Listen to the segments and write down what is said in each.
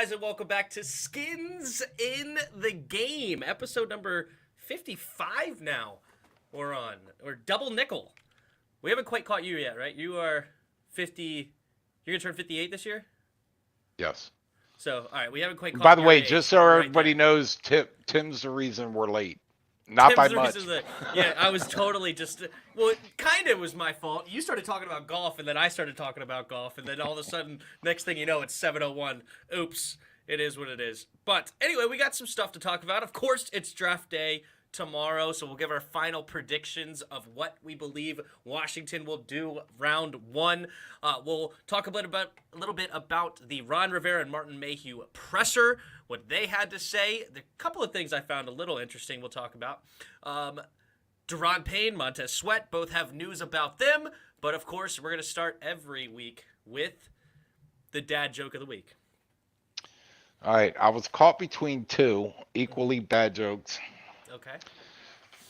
guys, and welcome back to Skins in the Game, episode number 55 now. We're on, or double nickel. We haven't quite caught you yet, right? You are 50, you're going to turn 58 this year? Yes. So, all right, we haven't quite caught By the your way, age, just but so we're right everybody there. knows, Tim's the reason we're late. Not Tim's by the much. reason that, yeah, I was totally just, well, it kind of was my fault. You started talking about golf, and then I started talking about golf, and then all of a sudden, next thing you know, it's 7:01. Oops, it is what it is. But anyway, we got some stuff to talk about. Of course, it's draft day tomorrow, so we'll give our final predictions of what we believe Washington will do round one. We'll talk a little bit about the Ron Rivera and Martin Mayhew presser, what they had to say. The couple of things I found a little interesting we'll talk about. Deron Payne, Montez Sweat, both have news about them, but of course, we're going to start every week with the dad joke of the week. All right, I was caught between two equally bad jokes. Okay.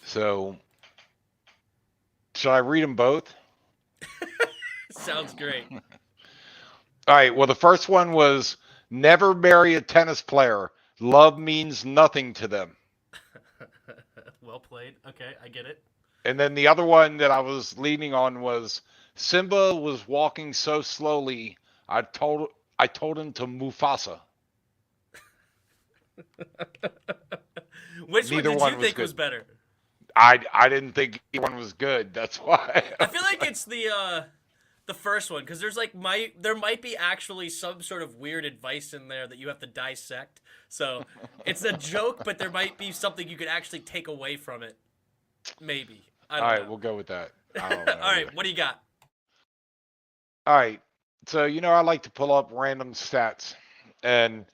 So, should I read them both? Sounds great. All right, well, the first one was never marry a tennis player. Love means nothing to them. Well played. Okay, I get it. And then the other one that I was leaning on was Simba was walking so slowly, I told him to Mufasa. Which Neither one one did you was think good. was better? I didn't think either one was good. That's why. I feel like it's the first one, because there might be actually some sort of weird advice in there that you have to dissect. So it's a joke, but there might be something you could actually take away from it. Maybe. I don't All know. right, we'll go with that. I don't know All right, either. what do you got? All right. So, I like to pull up random stats, and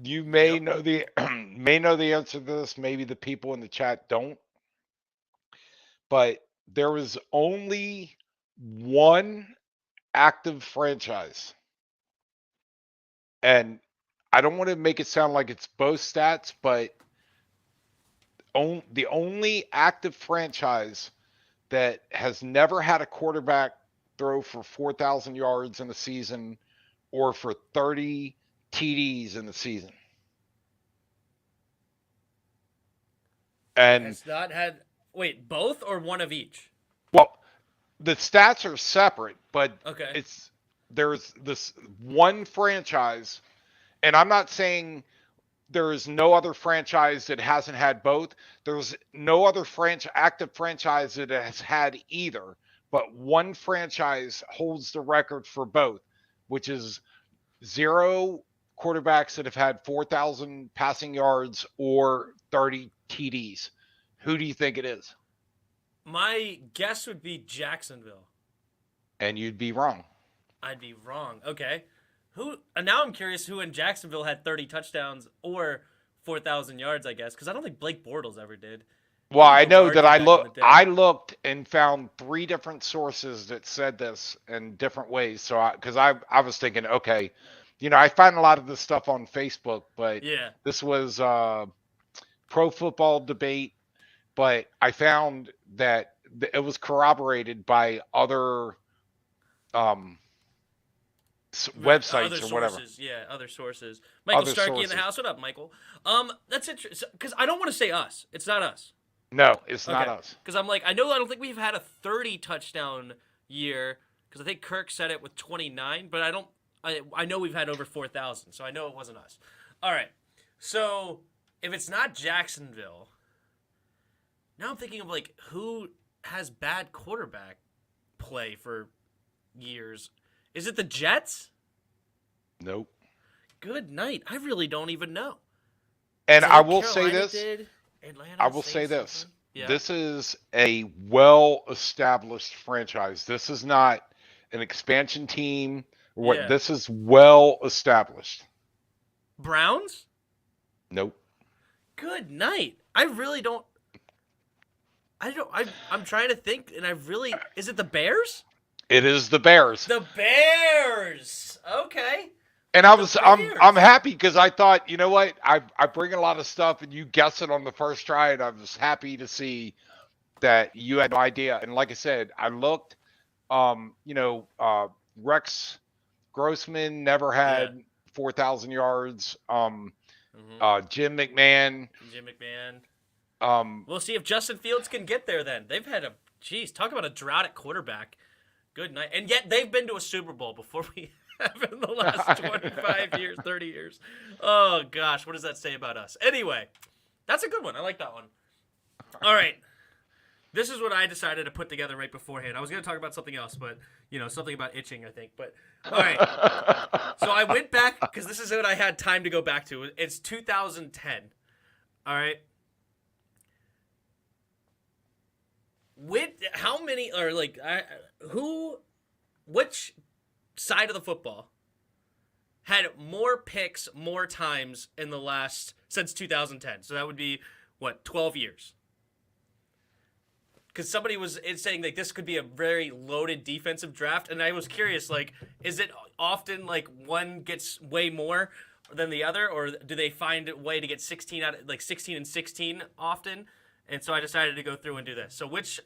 you may Yep. know the may know the answer to this, maybe the people in the chat don't. But there was only one active franchise. And I don't want to make it sound like it's both stats, but the only active franchise that has never had a quarterback throw for 4,000 yards in a season or for 30 TDs in the season. And Has not had. Wait, both or one of each? well, the stats are separate, but Okay. there's this one franchise, and I'm not saying there is no other franchise that hasn't had both. There's no other active franchise that has had either, but one franchise holds the record for both, which is 0 quarterbacks that have had 4,000 passing yards or 30 TDs. Who do you think it is? My guess would be Jacksonville. And you'd be wrong. I'd be wrong. Okay. Who? Now I'm curious who in Jacksonville had 30 touchdowns or 4,000 yards, I guess, because I don't think Blake Bortles ever did. Well, Maybe I know Bogart that did back in the day. I looked and found 3 different sources that said this in different ways. So because I was thinking, okay, I find a lot of this stuff on Facebook, but Yeah. this was Pro Football Debate, but I found that it was corroborated by other websites Other or whatever. sources, yeah, other sources. Michael Other Starkey in sources. the house. What up, Michael? That's interesting because I don't want to say us. It's not us. No, it's not Okay. us. Because I'm like, I don't think we've had a 30 touchdown year. Because I think Kirk said it with 29, but I know we've had over 4,000, so I know it wasn't us. All right. So if it's not Jacksonville, now I'm thinking of like who has bad quarterback play for years. Is it the Jets? Nope. Good night. I really don't even know. And So I like will say Carolina this. did, Atlanta, I will say Saints, this. something. Yeah. This is a well-established franchise. This is not an expansion team. Yeah. This is well-established. Browns? Nope. Good night. I really don't. I'm trying to think, and is it the Bears? It is the Bears. The Bears. Okay. And I'm Bears. happy because I thought, you know what? I bring a lot of stuff and you guess it on the first try, and I was happy to see that you had no idea. And like I said, I looked, Rex Grossman never had 4,000 yards. Jim McMahon. Jim McMahon. Um, We'll see if Justin Fields can get there then. They've had talk about a drought at quarterback. Good night. And yet they've been to a Super Bowl before we have in the last 25 years, 30 years. Oh, gosh. What does that say about us? Anyway, that's a good one. I like that one. All right. This is what I decided to put together right beforehand. I was going to talk about something else, but, something about itching, I think. But, all right. So I went back, because this is what I had time to go back to. It's 2010. All right. Which side of the football had more picks more times since 2010? So that would be, 12 years? Because somebody was saying this could be a very loaded defensive draft, and I was curious, is it often one gets way more than the other, or do they find a way to get 16 and 16 often? And so I decided to go through and do this. So which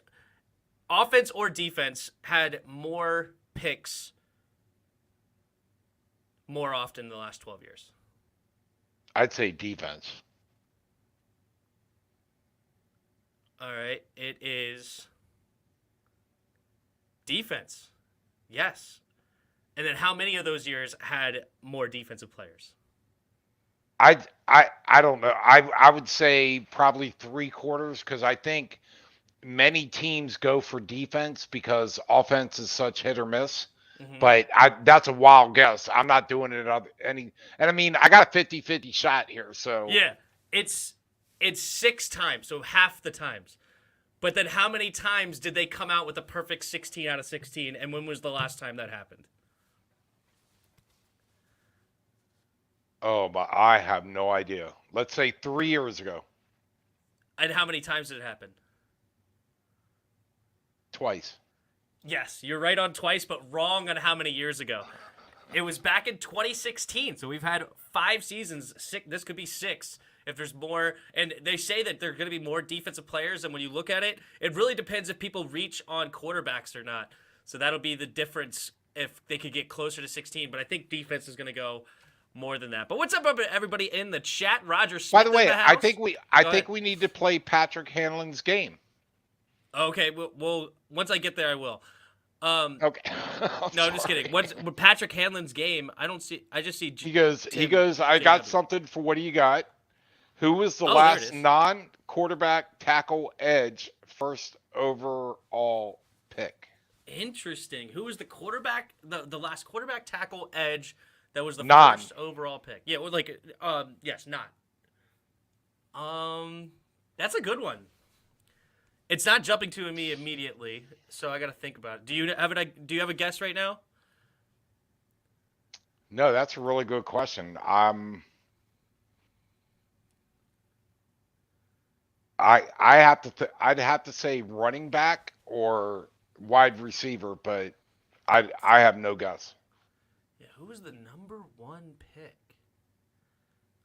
offense or defense had more picks more often in the last 12 years? I'd say defense. All right. It is defense. Yes. And then how many of those years had more defensive players? I don't know. I would say probably 3/4, because I think many teams go for defense because offense is such hit or miss. Mm-hmm. But that's a wild guess. I'm not doing it and I mean, I got a 50-50 shot here, so yeah, it's 6 times, so half the times. But then how many times did they come out with a perfect 16 out of 16, and when was the last time that happened? Oh, but I have no idea. Let's say 3 years ago. And how many times did it happen? Twice. Yes, you're right on twice, but wrong on how many years ago. It was back in 2016, so we've had 5 seasons. This could be 6 if there's more. And they say that there are going to be more defensive players, and when you look at it, it really depends if people reach on quarterbacks or not. So that'll be the difference if they could get closer to 16. But I think defense is going to go more than that. But what's up, everybody in the chat? Roger Smith. By the way, I think we need to play Patrick Hanlon's game. Okay, well, once I get there, I will. Okay. No, I'm just kidding. With Patrick Hanlon's game, I just see. He goes. I got something for what do you got? Who was the last non-quarterback tackle edge first overall pick? Interesting. Who was the quarterback? The last quarterback tackle edge that was the first overall pick? Yeah, yes, not. That's a good one. It's not jumping to me immediately, so I got to think about it. Do you have a guess right now? No, that's a really good question. I'd have to say running back or wide receiver, but I have no guess. Yeah, who was the number 1 pick?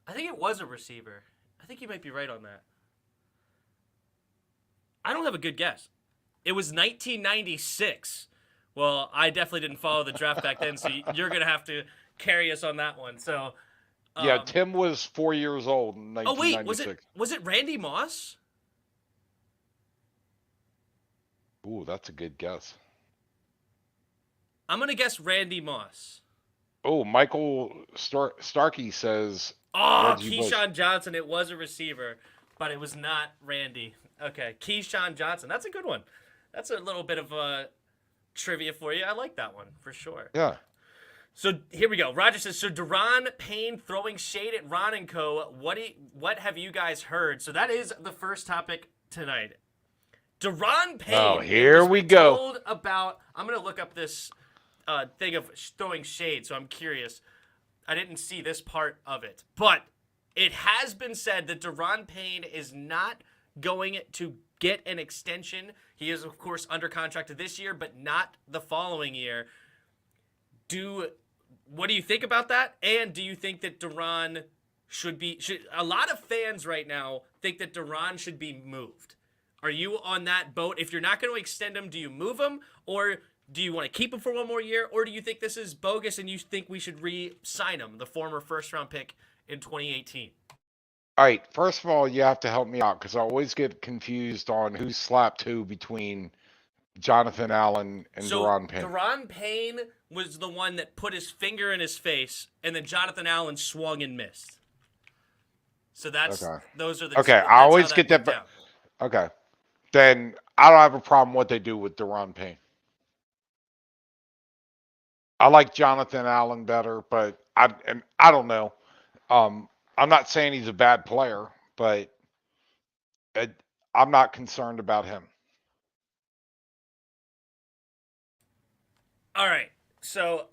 I think it was a receiver. I think you might be right on that. I don't have a good guess. It was 1996. Well, I definitely didn't follow the draft back then, so you're going to have to carry us on that one. So, yeah, Tim was 4 years old in 1996. Oh, wait, was it Randy Moss? Ooh, that's a good guess. I'm going to guess Randy Moss. Oh, Michael Starkey says... Oh, Keyshawn Johnson. It was a receiver, but it was not Randy. Okay, Keyshawn Johnson. That's a good one. That's a little bit of a trivia for you. I like that one for sure. Yeah. So here we go. Roger says, so Daron Payne throwing shade at Ron and Co. What have you guys heard? So that is the first topic tonight. Daron Payne. Oh, here we go. I'm going to look up this thing of throwing shade, so I'm curious. I didn't see this part of it. But it has been said that Daron Payne is not going to get an extension. He is, of course, under contract this year, but not the following year. What do you think about that? And do you think that Daron a lot of fans right now think that Daron should be moved. Are you on that boat? If you're not going to extend him, do you move him? Or Do you want to keep him for one more year, or do you think this is bogus and you think we should re-sign him, the former first-round pick in 2018? All right. First of all, you have to help me out because I always get confused on who slapped who between Jonathan Allen and So Deron Payne. Deron Payne was the one that put his finger in his face, and then Jonathan Allen swung and missed. So Okay. those are the Okay. two, I that's how always that get went that. down. Okay. Then I don't have a problem what they do with Deron Payne. I like Jonathan Allen better, but I don't know. I'm not saying he's a bad player, but it, I'm not concerned about him. All right. So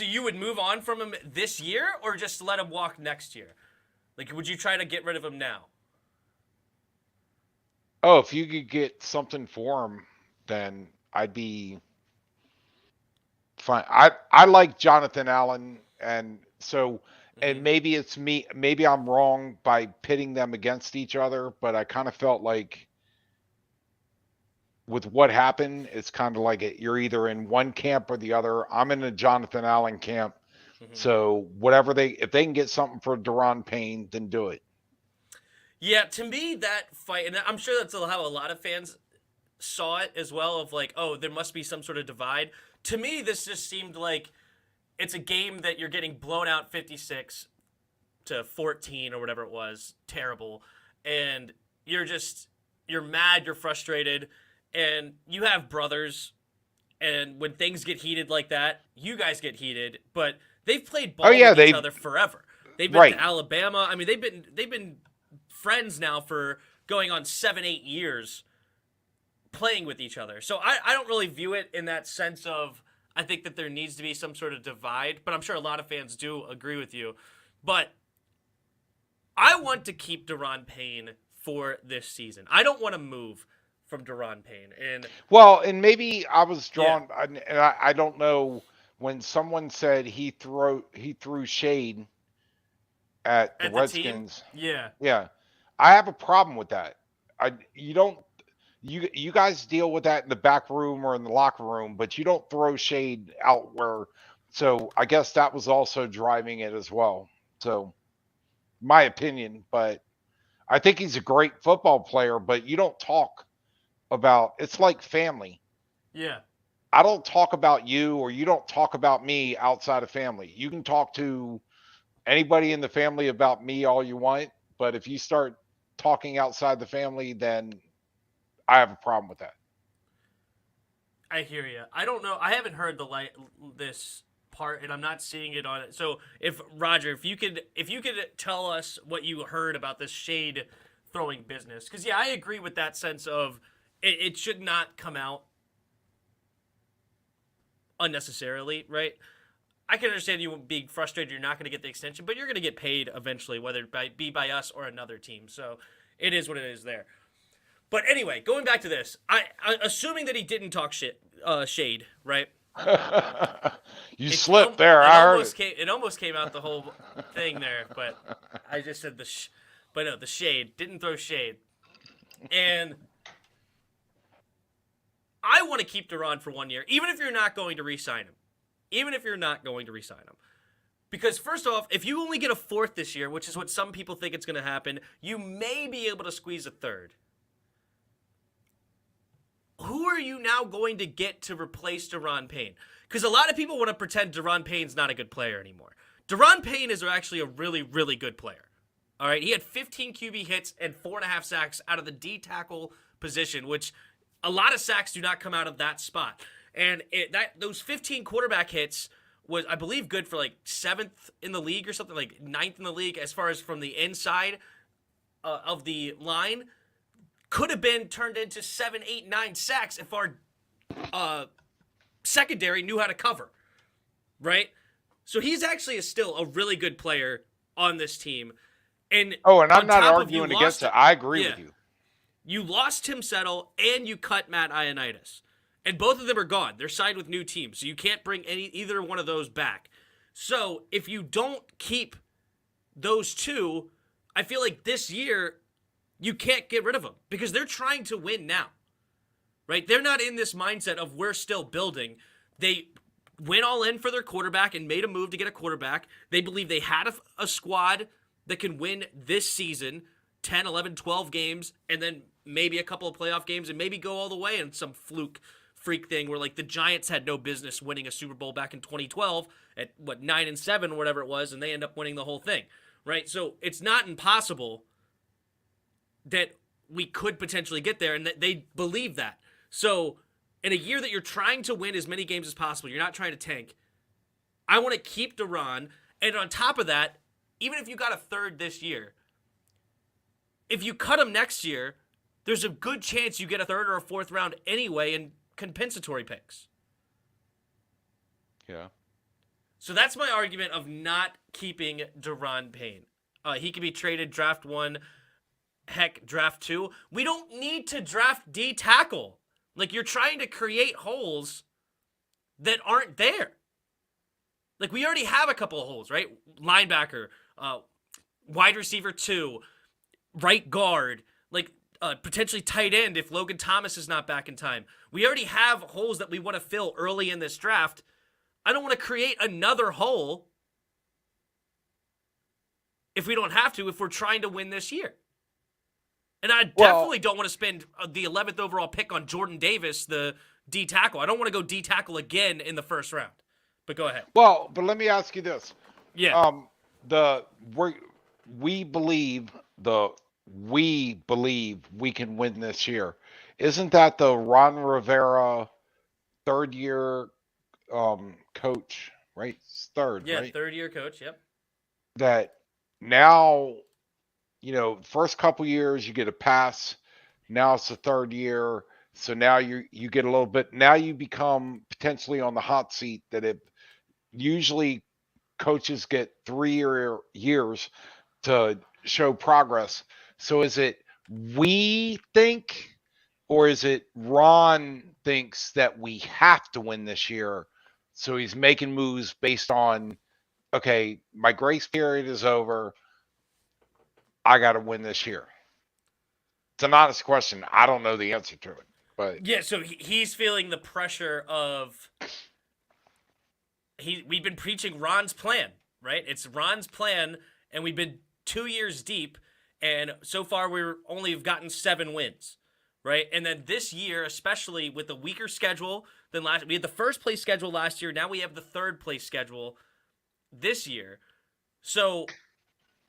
you would move on from him this year, or just let him walk next year? Like, would you try to get rid of him now? Oh, if you could get something for him, then I'd be fine. I like Jonathan Allen, and so Hmm. and maybe it's me. Maybe I'm wrong by pitting them against each other, but I kind of felt like with what happened, it's kind of like you're either in one camp or the other. I'm in the Jonathan Allen camp. Hmm. So if they can get something for Deron Payne, then do it. Yeah, to me, that fight, and I'm sure that's how a lot of fans saw it as well, of like, oh, there must be some sort of divide. To me, this just seemed like it's a game that you're getting blown out 56-14 or whatever it was, terrible, and you're mad, you're frustrated, and you have brothers, and when things get heated like that, you guys get heated, but they've played Oh ball yeah, with each they other forever. They've been to right. Alabama. I mean, they've been friends now for going on 7-8 years playing with each other. So I don't really view it in that sense of I think that there needs to be some sort of divide, but I'm sure a lot of fans do agree with you. But I want to keep Deron Payne for this season. I don't want to move from Deron Payne. And Well, and maybe I was yeah, drawn, and I don't know when someone said he threw shade at the at the team, Redskins. yeah. Yeah, I have a problem with that. I you don't you guys deal with that in the back room or in the locker room, but you don't throw shade out where. So I guess that was also driving it as well. So my opinion, but I think he's a great football player. But you don't talk about it's like family. Yeah. I don't talk about you or you don't talk about me outside of family. You can talk to anybody in the family about me all you want, but if you start talking outside the family, then I have a problem with that. I hear you. I don't know. I haven't heard this part, and I'm not seeing it on it. So, if Roger, if you could tell us what you heard about this shade throwing business, because yeah, I agree with that sense of it should not come out unnecessarily, right? I can understand you being frustrated. You're not going to get the extension, but you're going to get paid eventually, whether it be by us or another team. So, it is what it is there. But anyway, going back to this, assuming that he didn't talk shade, right? You It slipped there. it I heard almost it. came out the whole thing there, but I just said but no, the shade didn't throw shade, and I want to keep Duran for one year, even if you're not going to re-sign him, even if you're not going to re-sign him. Because first off, if you only get a fourth this year, which is what some people think it's going to happen, you may be able to squeeze a third. Who are you now going to get to replace Deron Payne? Because a lot of people want to pretend Deron Payne's not a good player anymore. Deron Payne is actually a really, really good player. All right, he had 15 QB hits and 4.5 sacks out of the D tackle position, which a lot of sacks do not come out of that spot. And those 15 quarterback hits was, I believe, good for like 7th in the league or something, like 9th in the league as far as from the inside of the line. Could have been turned into 7, 8, 9 sacks if our secondary knew how to cover, right? So he's actually still a really good player on this team. And Oh, and I'm on not top of arguing against it. I agree yeah, with you. you lost Tim Settle and you cut Matt Ioannidis. And both of them are gone. They're signed with new teams. So you can't bring either one of those back. So if you don't keep those two, I feel like this year you can't get rid of them because they're trying to win now. right? They're not in this mindset of we're still building. They went all in for their quarterback and made a move to get a quarterback. They believe they had a squad that can win this season 10, 11, 12 games, and then maybe a couple of playoff games and maybe go all the way in some fluke freak thing where like the Giants had no business winning a Super Bowl back in 2012 at 9-7 or whatever it was, and they end up winning the whole thing, right? So it's not impossible that we could potentially get there, and that they believe that. So in a year that you're trying to win as many games as possible, you're not trying to tank. I want to keep Duran, and on top of that, even if you got a third this year, if you cut him next year, there's a good chance you get a third or a fourth round anyway in compensatory picks. Yeah. So that's my argument of not keeping Duran Payne. He can be traded draft 1, heck, draft 2. We don't need to draft D tackle. Like, you're trying to create holes that aren't there. Like, we already have a couple of holes, right? Linebacker, wide receiver 2, right guard, like potentially tight end if Logan Thomas is not back in time. We already have holes that we want to fill early in this draft. I don't want to create another hole if we don't have to, if we're trying to win this year. And I definitely don't want to spend the 11th overall pick on Jordan Davis, the D tackle. I don't want to go D tackle again in the first round. But go ahead. Well, but let me ask you this. Yeah. We believe we can win this year. Isn't that the Ron Rivera third year coach, right? It's third, Yeah, right? third year coach, yep. That now, first couple years you get a pass. Now it's the third year. So now you get a little bit, now you become potentially on the hot seat that it usually coaches get 3 years to show progress. So is it we think, or is it Ron thinks that we have to win this year? So he's making moves based on, okay, my grace period is over. I got to win this year. It's an honest question. I don't know the answer to it, but yeah. So he's feeling the pressure of we've been preaching Ron's plan, right? It's Ron's plan, and we've been 2 years deep, and so far we're only have gotten 7 wins, right? And then this year, especially with the weaker schedule than last, we had the first place schedule last year. Now we have the third place schedule this year, so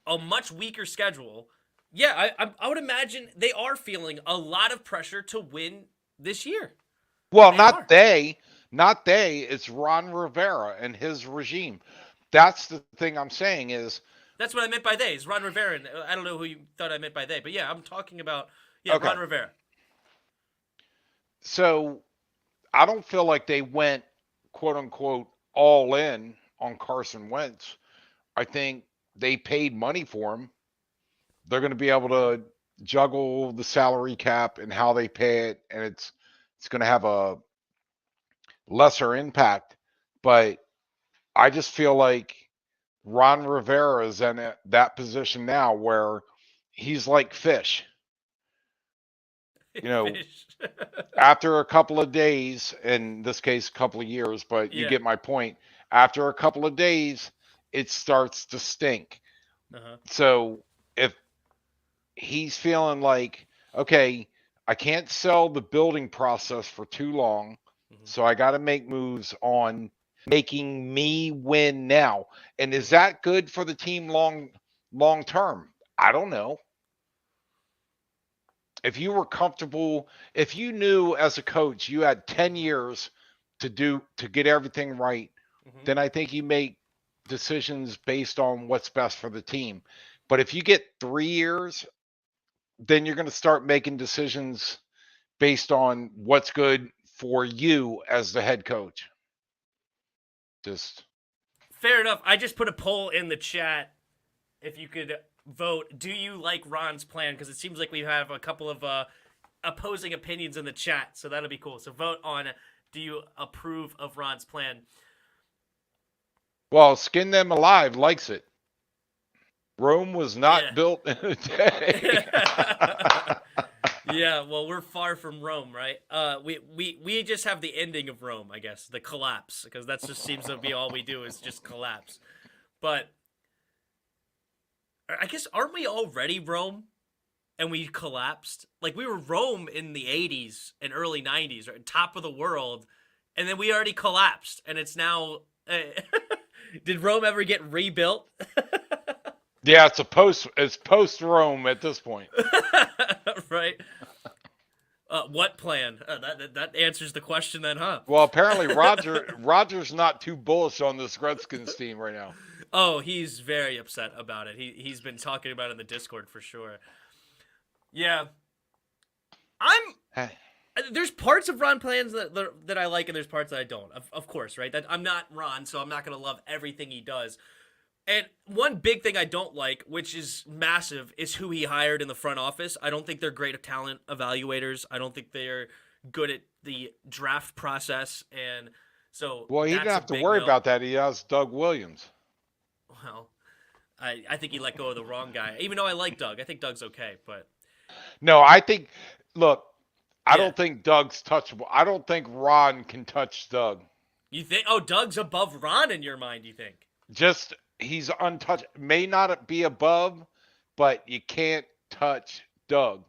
a much weaker schedule. Yeah, I would imagine they are feeling a lot of pressure to win this year. well, They not are. they, not they. It's Ron Rivera and his regime. That's the thing I'm saying is, That's what I meant by they. Is Ron Rivera. And I don't know who you thought I meant by they, but yeah, I'm talking about okay. Ron Rivera. So I don't feel like they went quote unquote all in on Carson Wentz. I think they paid money for him. They're going to be able to juggle the salary cap and how they pay it, and it's going to have a lesser impact. But I just feel like Ron Rivera is in that position now where he's like fish. Fish. After a couple of days, in this case, a couple of years, but you Yeah. get my point. After a couple of days, it starts to stink. Uh-huh. So if he's feeling like, okay, I can't sell the building process for too long, so I got to make moves on making me win now. And is that good for the team long term? I don't know. If you were comfortable, if you knew as a coach you had 10 years to get everything right, then I think you make decisions based on what's best for the team. But if you get 3 years, then you're going to start making decisions based on what's good for you as the head coach. Just Fair enough. I just put a poll in the chat. If you could vote, do you like Ron's plan? Because it seems like we have a couple of opposing opinions in the chat, so that'll be cool. So vote on, do you approve of Ron's plan? Well, Skin Them Alive likes it. Rome was not built in a day. Yeah, well, we're far from Rome, right? We just have the ending of Rome, I guess, the collapse, because that just seems to be all we do is just collapse. But I guess aren't we already Rome, and we collapsed? Like we were Rome in the '80s and early '90s, right? Top of the world, and then we already collapsed, and it's now. Did Rome ever get rebuilt? Yeah, it's post Rome at this point. Right. What plan? That answers the question then, huh? Well, apparently Roger's not too bullish on this Redskins team right now. Oh, he's very upset about it. He's been talking about it in the Discord for sure. Yeah, there's parts of Ron plans that I like, and there's parts that I don't. Of course, right? That I'm not Ron, so I'm not gonna love everything he does. And one big thing I don't like, which is massive, is who he hired in the front office. I don't think they're great talent evaluators. I don't think they're good at the draft process, and so Well, he that's didn't a have to big worry no. about that. He has Doug Williams. Well, I think he let go of the wrong guy. Even though I like Doug, I think Doug's okay, but No, I think. Look, I yeah. don't think Doug's touchable. I don't think Ron can touch Doug. You think? Oh, Doug's above Ron in your mind? You think? Just he's untouched. May not be above, but you can't touch Doug.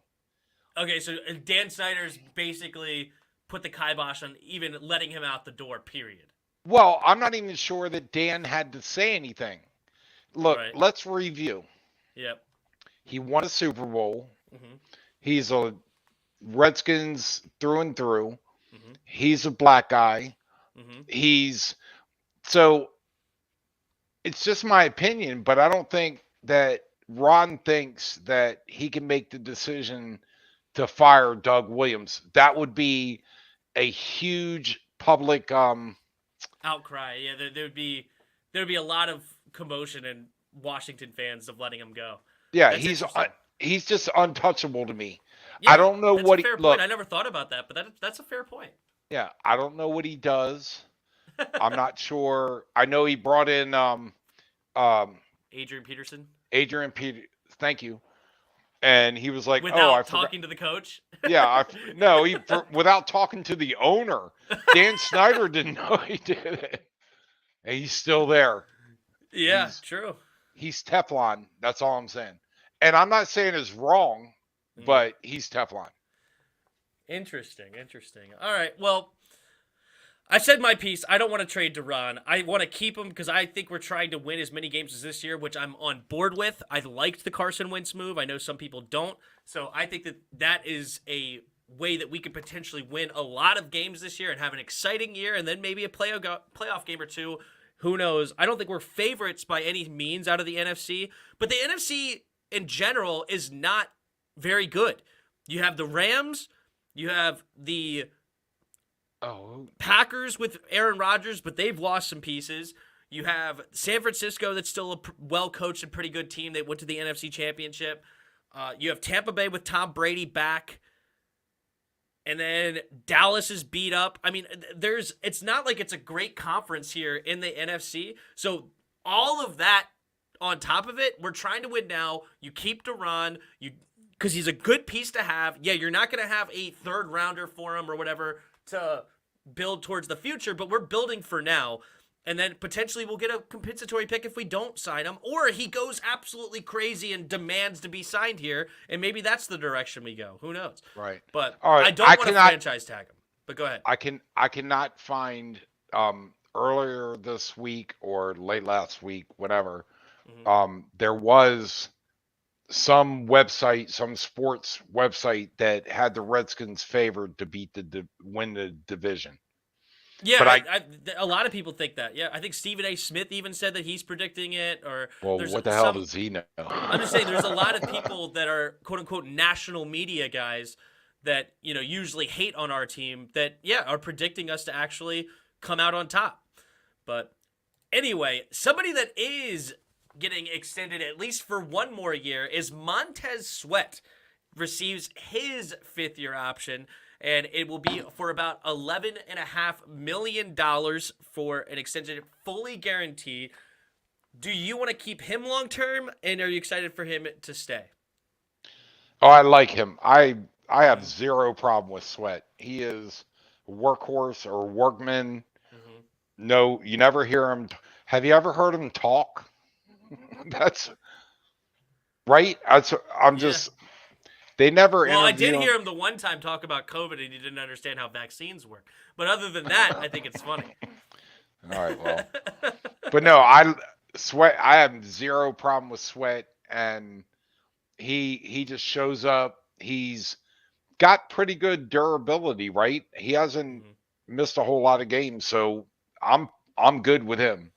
Okay, so Dan Snyder's basically put the kibosh on even letting him out the door. Period. Well, I'm not even sure that Dan had to say anything. Look, Right. let's review. Yep. He won a Super Bowl. Mm-hmm. He's a Redskins through and through. Mm-hmm. He's a black guy. Mm-hmm. So it's just my opinion, but I don't think that Ron thinks that he can make the decision to fire Doug Williams. That would be a huge public Outcry. Yeah, there'd be a lot of commotion in Washington fans of letting him go. yeah, That's he's just untouchable to me. Yeah, I don't know that's what a fair he look. point. I never thought about that, but that's a fair point. Yeah, I don't know what he does. I'm not sure. I know he brought in Adrian Peterson. Adrian Peter. Thank you. And he was like, Without "Oh, I forgot." talking to the coach. Yeah, without talking to the owner. Dan Snyder didn't know he did it, and he's still there. Yeah, true. He's Teflon. That's all I'm saying. And I'm not saying it's wrong, but he's Teflon. Interesting. All right. Well, I said my piece. I don't want to trade Duran. I want to keep him because I think we're trying to win as many games as this year, which I'm on board with. I liked the Carson Wentz move. I know some people don't. So I think that is a way that we could potentially win a lot of games this year and have an exciting year and then maybe a playoff game or two. Who knows? I don't think we're favorites by any means out of the NFC, but the NFC in general is not very good. You have the Rams, you have the Packers with Aaron Rodgers, but they've lost some pieces. You have San Francisco that's still a well-coached and pretty good team. They went to the NFC Championship. You have Tampa Bay with Tom Brady back. And then Dallas is beat up. I mean, it's not like it's a great conference here in the NFC. So all of that on top of it, we're trying to win now. You keep Duran, because he's a good piece to have. Yeah, you're not going to have a third rounder for him or whatever to build towards the future, but we're building for now. And then potentially we'll get a compensatory pick if we don't sign him, or he goes absolutely crazy and demands to be signed here, and maybe that's the direction we go. Who knows? Right. But all right. I don't want to franchise tag him. But go ahead. I cannot find earlier this week or late last week, whatever. There was some sports website that had the Redskins favored to win the division. Yeah, but a lot of people think that. Yeah, I think Stephen A. Smith even said that he's predicting it. Well, what the hell does he know? I'm just saying there's a lot of people that are quote-unquote national media guys that, usually hate on our team that, are predicting us to actually come out on top. But anyway, somebody that is getting extended at least for one more year is Montez Sweat. Receives his fifth-year option, and it will be for about $11.5 million for an extension, fully guaranteed. Do you want to keep him long-term, and are you excited for him to stay? Oh, I like him. I I have zero problem with Sweat. He is a workhorse or workman. Mm-hmm. No, you never hear him. Have you ever heard him talk? That's right. I'm Yeah. just. They never Well, I did interview him. hear him the one time talk about COVID, and he didn't understand how vaccines work. But other than that, I think it's funny. All right, well, but no, I Sweat. I have zero problem with Sweat, and he just shows up. He's got pretty good durability, right? He hasn't Mhm. missed a whole lot of games, so I'm I'm good with him.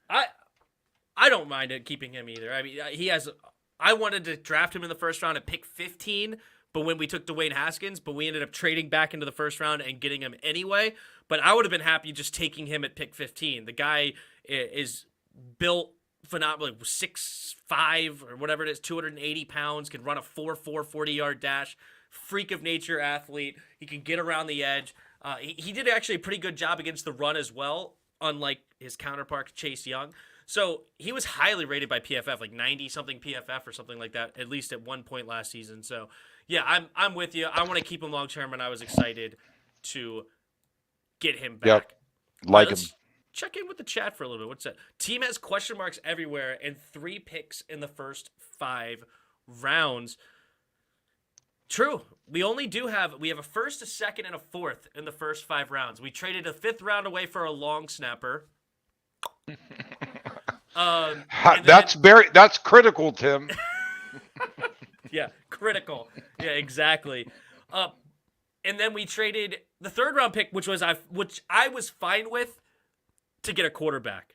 I I don't mind it keeping him either. I mean, he has. I wanted to draft him in the first round at pick 15, but when we took Dwayne Haskins, but we ended up trading back into the first round and getting him anyway. But I would have been happy just taking him at pick 15. The guy is built phenomenally, 6'5" or whatever it is, 280 pounds, can run a 4.4 40-yard dash, freak of nature athlete. He can get around the edge. He did actually a pretty good job against the run as well, unlike his counterpart Chase Young. So he was highly rated by PFF, like 90 something PFF or something like that, at least at one point last season. So yeah, I'm with you. I want to keep him long term, and I was excited to get him Yep, back. All right, like him. let's check in with the chat for a little bit. What's that? Team has question marks everywhere and 3 picks in the first 5 rounds. True. We have a first, a second, and a fourth in the first 5 rounds. We traded a 5th round away for a long snapper. That's critical, Tim. Yeah, critical. Yeah, exactly. And then we traded the 3rd round pick, which I was fine with, to get a quarterback,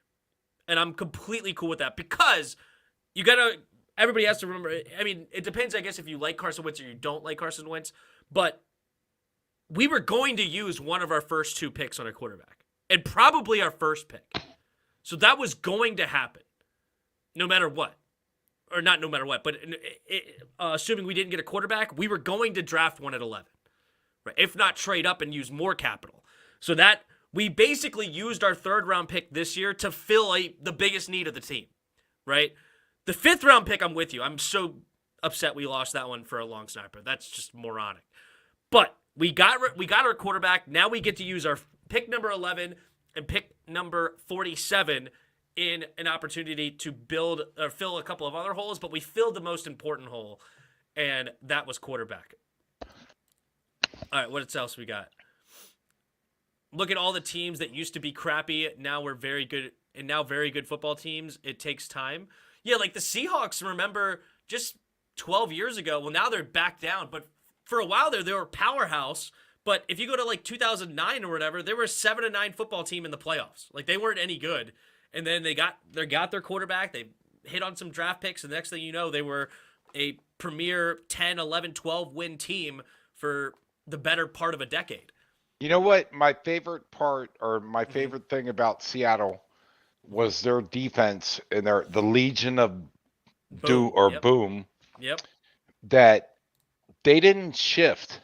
and I'm completely cool with that because everybody has to remember. I mean, it depends, I guess, if you like Carson Wentz or you don't like Carson Wentz, but we were going to use one of our first 2 picks on a quarterback, and probably our first pick. So that was going to happen, no matter what. Or not no matter what, but assuming we didn't get a quarterback, we were going to draft one at 11. Right? If not trade up and use more capital. So that we basically used our 3rd round pick this year to fill the biggest need of the team. Right? The 5th round pick, I'm with you. I'm so upset we lost that one for a long snapper. That's just moronic. But we got our quarterback. Now we get to use our pick number 11 and pick number 47 in an opportunity to build or fill a couple of other holes, but we filled the most important hole, and that was quarterback. All right, what else we got? Look at all the teams that used to be crappy. Now we're very good, and now very good football teams. It takes time. Yeah, like the Seahawks, remember, just 12 years ago. Well, now they're back down, but for a while there, they were a powerhouse. But if you go to like 2009 or whatever, they were a 7-9 football team in the playoffs. Like they weren't any good. And then they got their quarterback. They hit on some draft picks. And the next thing you know, they were a premier 10, 11, 12 win team for the better part of a decade. You know what? My favorite part or my favorite thing about Seattle was their defense and the Legion of Boom. Yep. That they didn't shift.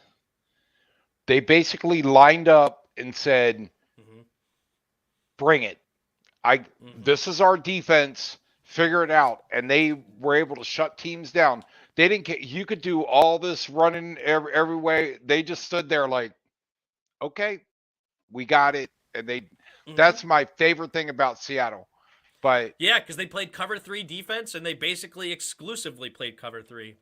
They basically lined up and said, bring it. This is our defense. Figure it out. And they were able to shut teams down. They didn't get. You could do all this running every way. They just stood there like, okay, we got it. And that's my favorite thing about Seattle. But yeah, because they played cover 3 defense and they basically exclusively played cover 3.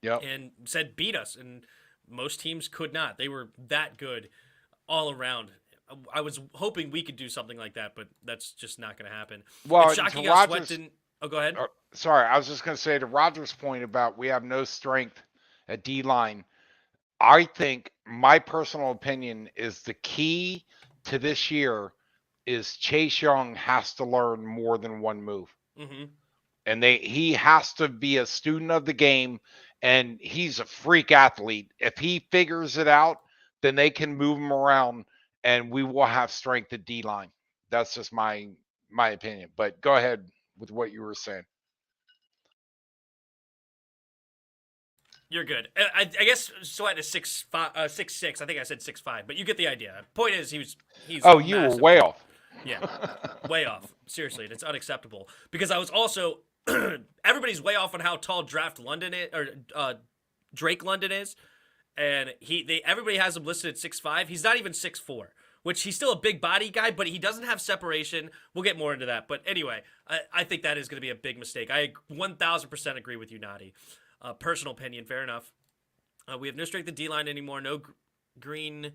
Yep. And said beat us, and most teams could not. They were that good all around. I was hoping we could do something like that, but that's just not going to happen. Well, it's shocking how Sweat didn't. Oh, go ahead. Sorry, I was just going to say to Roger's point about we have no strength at D line. I think my personal opinion is the key to this year is Chase Young has to learn more than one move. And he has to be a student of the game, and he's a freak athlete. If he figures it out, then they can move him around, and we will have strength at D line. That's just my opinion. But go ahead with what you were saying. You're good. I guess Sweat is 6'6". I think I said 6'5", but you get the idea. Point is, he's. Oh, you were way off. Yeah, way off. Seriously, it's unacceptable. Because I was also everybody's way off on how tall Draft London is, or Drake London is, and everybody has him listed at 6'5". He's not even 6'4", which he's still a big body guy, but he doesn't have separation. We'll get more into that. But anyway, I think that is going to be a big mistake. I 1,000% agree with you, Nadi. Personal opinion, fair enough. We have no strength of D-line anymore, no green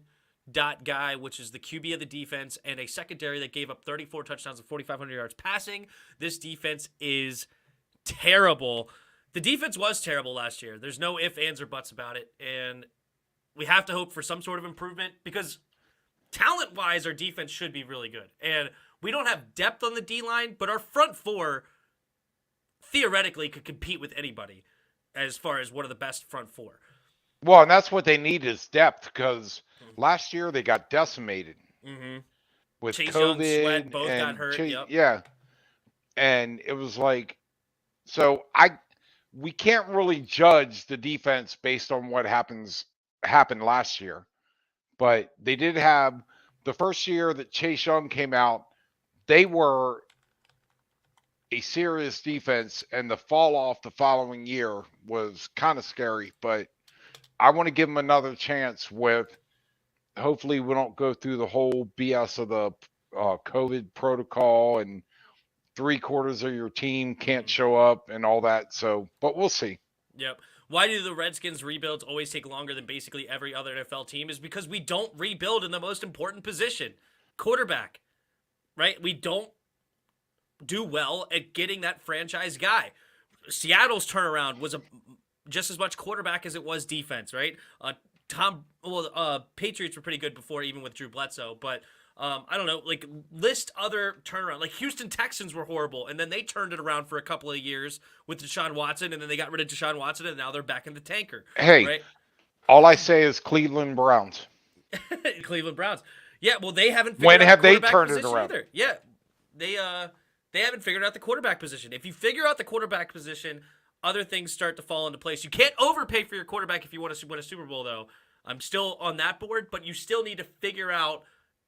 dot guy, which is the QB of the defense, and a secondary that gave up 34 touchdowns and 4,500 yards passing. This defense is terrible. The defense was terrible last year. There's no ifs, ands, or buts about it, and we have to hope for some sort of improvement because talent-wise, our defense should be really good. And we don't have depth on the D-line, but our front four theoretically could compete with anybody as far as one of the best front four. Well, and that's what they need is depth because last year they got decimated with Chase COVID. Young, Sweat, both got hurt. Yep. Yeah, and it was like, so we can't really judge the defense based on what happened last year, but they did have the first year that Chase Young came out, they were a serious defense, and the fall off the following year was kind of scary, but I want to give them another chance with, hopefully we don't go through the whole BS of the COVID protocol and 3/4 of your team can't show up and all that. So, but we'll see. Yep. Why do the Redskins rebuilds always take longer than basically every other NFL team? Is because we don't rebuild in the most important position, quarterback, right? We don't do well at getting that franchise guy. Seattle's turnaround was just as much quarterback as it was defense, right? Patriots were pretty good before, even with Drew Bledsoe, but I don't know, like list other turnaround. Like Houston Texans were horrible, and then they turned it around for a couple of years with Deshaun Watson, and then they got rid of Deshaun Watson, and now they're back in the tanker. Hey, right? All I say is Cleveland Browns. Cleveland Browns. Yeah, well, they haven't figured when out have the they quarterback turned it position around? either. Yeah, they haven't figured out the quarterback position. If you figure out the quarterback position, other things start to fall into place. You can't overpay for your quarterback if you want to win a Super Bowl, though. I'm still on that board, but you still need to figure out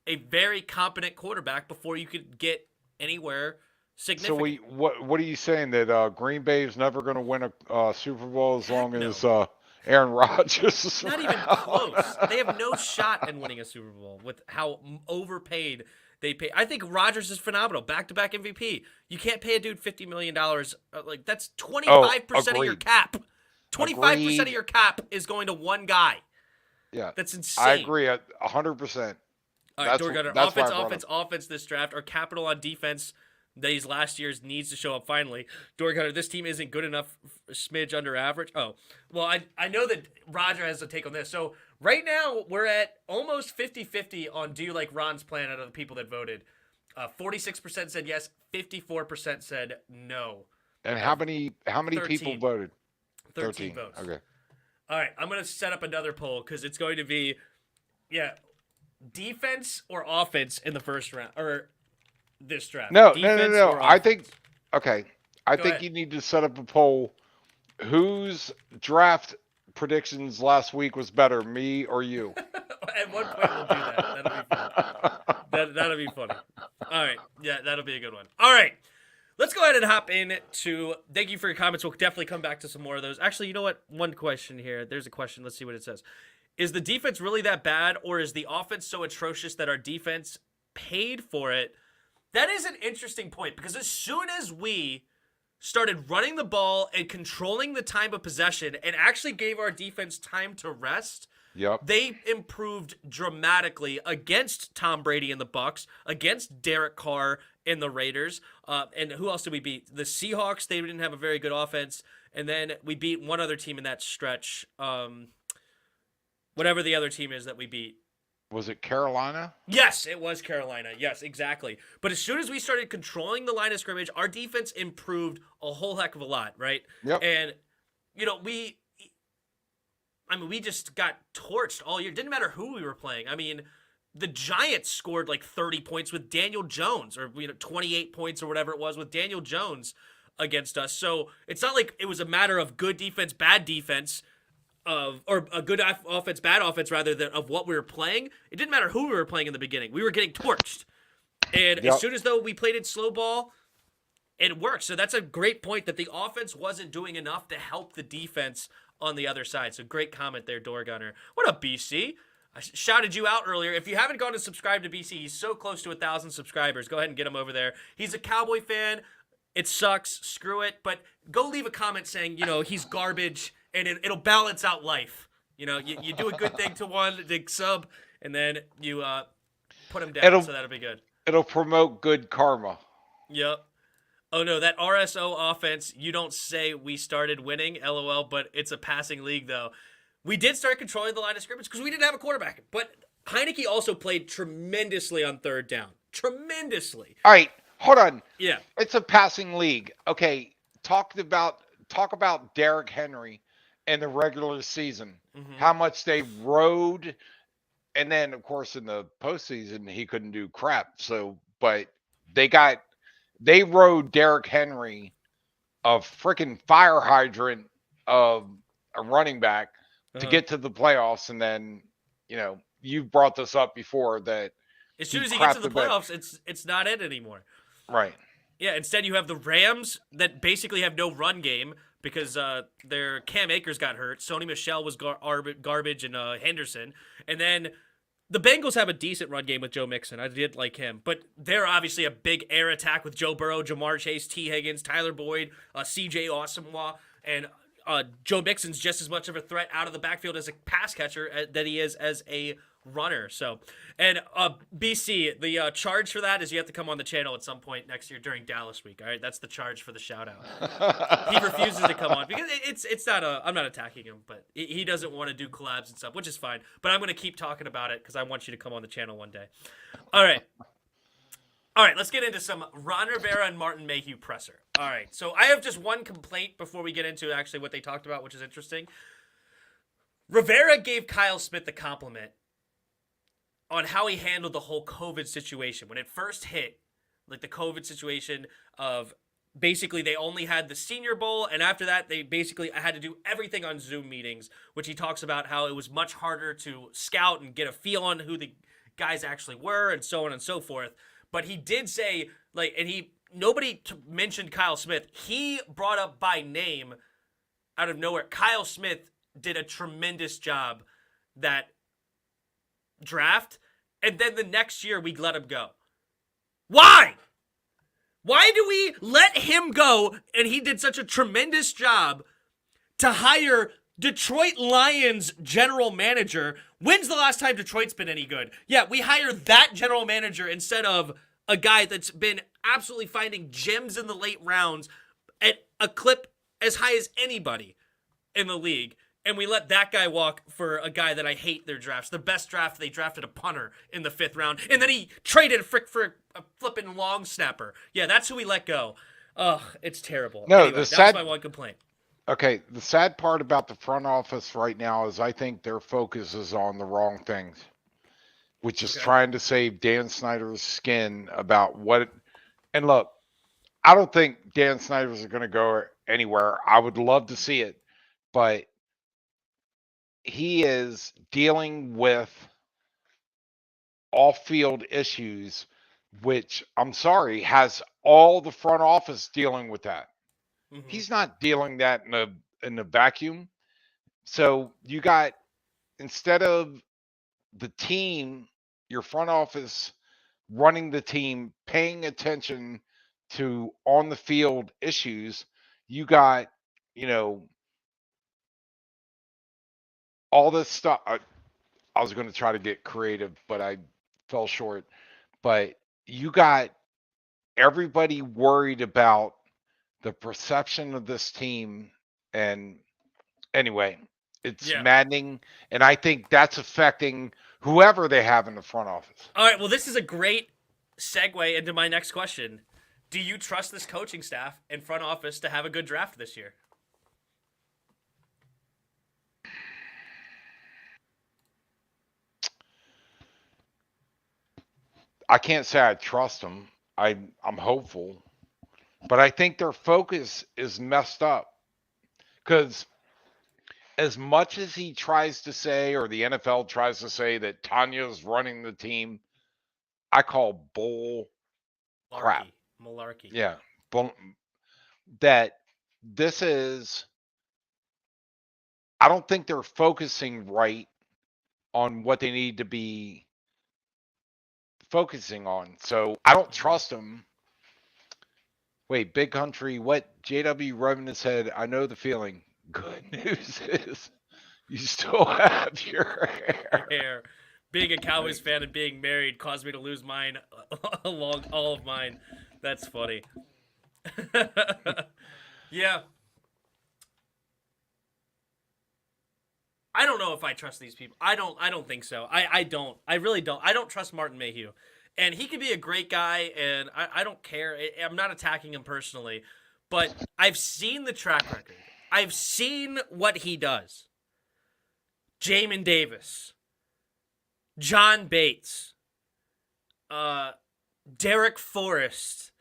a very competent quarterback before you could get anywhere significant. So what are you saying, that Green Bay is never going to win a Super Bowl as long as Aaron Rodgers is not even close. They have no shot in winning a Super Bowl with how overpaid they pay. I think Rodgers is phenomenal. Back-to-back MVP. You can't pay a dude $50 million. Like that's 25% of your cap. 25% of your cap is going to one guy. Yeah, that's insane. I agree 100%. All right, Door Gunner. Offense this draft. Our capital on defense these last years needs to show up finally. Door Gunner, this team isn't good enough, smidge under average. Oh, well, I know that Roger has a take on this. So right now we're at almost 50-50 on do you like Ron's plan out of the people that voted. 46% said yes, 54% said no. And how many 13. People voted? 13 votes. Okay. All right, I'm going to set up another poll because it's going to be, defense or offense in the first round or this draft. No. I think you need to set up a poll. Whose draft predictions last week was better, me or you? At one point we'll do that. That'll be fun. That'll be funny. All right. Yeah, that'll be a good one. All right. Let's go ahead and hop in to thank you for your comments. We'll definitely come back to some more of those. Actually, you know what? One question here. There's a question. Let's see what it says. Is the defense really that bad, or is the offense so atrocious that our defense paid for it? That is an interesting point, because as soon as we started running the ball and controlling the time of possession and actually gave our defense time to rest, they improved dramatically against Tom Brady and the Bucs, against Derek Carr and the Raiders. And who else did we beat? The Seahawks, they didn't have a very good offense. And then we beat one other team in that stretch. Whatever the other team is that we beat. Was it Carolina? Yes, it was Carolina. Yes, exactly. But as soon as we started controlling the line of scrimmage, our defense improved a whole heck of a lot, right? Yep. And, we just got torched all year. Didn't matter who we were playing. I mean, the Giants scored like 30 points with Daniel Jones, or 28 points or whatever it was with Daniel Jones against us. So it's not like it was a matter of good defense, bad defense. Or a good offense, bad offense, rather than of what we were playing. It didn't matter who we were playing in the beginning. We were getting torched. And as soon as though we played it slow ball, it worked. So that's a great point that the offense wasn't doing enough to help the defense on the other side. So great comment there, Door Gunner. What up, BC? I shouted you out earlier. If you haven't gone to subscribe to BC, he's so close to 1,000 subscribers. Go ahead and get him over there. He's a Cowboy fan. It sucks. Screw it. But go leave a comment saying, he's garbage, and it'll balance out life. You do a good thing to one, to sub, and then you put him down. So that'll be good. It'll promote good karma. Yep. Oh, no, that RSO offense, you don't say we started winning, LOL, but it's a passing league, though. We did start controlling the line of scrimmage because we didn't have a quarterback. But Heineke also played tremendously on third down. Tremendously. All right, hold on. Yeah. It's a passing league. Okay, talk about Derrick Henry in the regular season. Mm-hmm. How much they rode, and then of course in the postseason he couldn't do crap. So, but they rode Derrick Henry, a freaking fire hydrant of a running back, to get to the playoffs. And then, you brought this up before that as soon as he gets to the playoffs, it's not it anymore. Right. Yeah, instead you have the Rams that basically have no run game because their Cam Akers got hurt. Sony Michel was garbage, and Henderson. And then the Bengals have a decent run game with Joe Mixon. I did like him. But they're obviously a big air attack with Joe Burrow, Jamar Chase, T. Higgins, Tyler Boyd, C.J. Asamoah, and Joe Mixon's just as much of a threat out of the backfield as a pass catcher that he is as a runner. So, and BC, the charge for that is you have to come on the channel at some point next year during Dallas week. All right, that's the charge for the shout out. He refuses to come on because it's not I'm not attacking him, but he doesn't want to do collabs and stuff, which is fine. But I'm going to keep talking about it because I want you to come on the channel one day. All right, let's get into some Ron Rivera and Martin Mayhew presser. All right, so I have just one complaint before we get into actually what they talked about, which is interesting. Rivera gave Kyle Smith the compliment on how he handled the whole COVID situation. When it first hit, like the COVID situation of basically they only had the Senior Bowl, and after that they basically had to do everything on Zoom meetings, which he talks about how it was much harder to scout and get a feel on who the guys actually were and so on and so forth. But he did say, nobody mentioned Kyle Smith. He brought up by name out of nowhere. Kyle Smith did a tremendous job that draft, and then the next year we let him go. Why? Why do we let him go, and he did such a tremendous job to hire Detroit Lions general manager? When's the last time Detroit's been any good? Yeah, we hire that general manager instead of a guy that's been absolutely finding gems in the late rounds at a clip as high as anybody in the league. And we let that guy walk for a guy that I hate their drafts. The best draft, they drafted a punter in the 5th round. And then he traded for a flipping long snapper. Yeah, that's who we let go. Ugh, it's terrible. No, anyway, that was my one complaint. Okay, the sad part about the front office right now is I think their focus is on the wrong things, which is trying to save Dan Snyder's skin about what. And look, I don't think Dan Snyder's going to go anywhere. I would love to see it, but he is dealing with off-field issues, which I'm sorry, has all the front office dealing with that. Mm-hmm. He's not dealing that in a vacuum. So you got, instead of the team, your front office running the team, paying attention to on the field issues, you got, all this stuff. I was going to try to get creative, but I fell short. But you got everybody worried about the perception of this team. And anyway, it's maddening. And I think that's affecting whoever they have in the front office. All right. Well, this is a great segue into my next question. Do you trust this coaching staff and front office to have a good draft this year? I can't say I trust them. I'm hopeful, but I think their focus is messed up because as much as he tries to say, or the NFL tries to say, that Tanya's running the team, I call bull crap. Malarkey. Yeah. That this is, I don't think they're focusing right on what they need to be focusing on. So I don't trust them. Wait, Big Country, what JW rubbing his head? I know the feeling. Good news is you still have your hair. Hair. Being a Cowboys fan and being married caused me to lose mine along all of mine. That's funny. Yeah. I don't know if I trust these people. I don't think so. I don't. I really don't. I don't trust Martin Mayhew. And he could be a great guy, and I don't care. I'm not attacking him personally. But I've seen the track record. I've seen what he does. Jamin Davis. John Bates. Derek Forrest.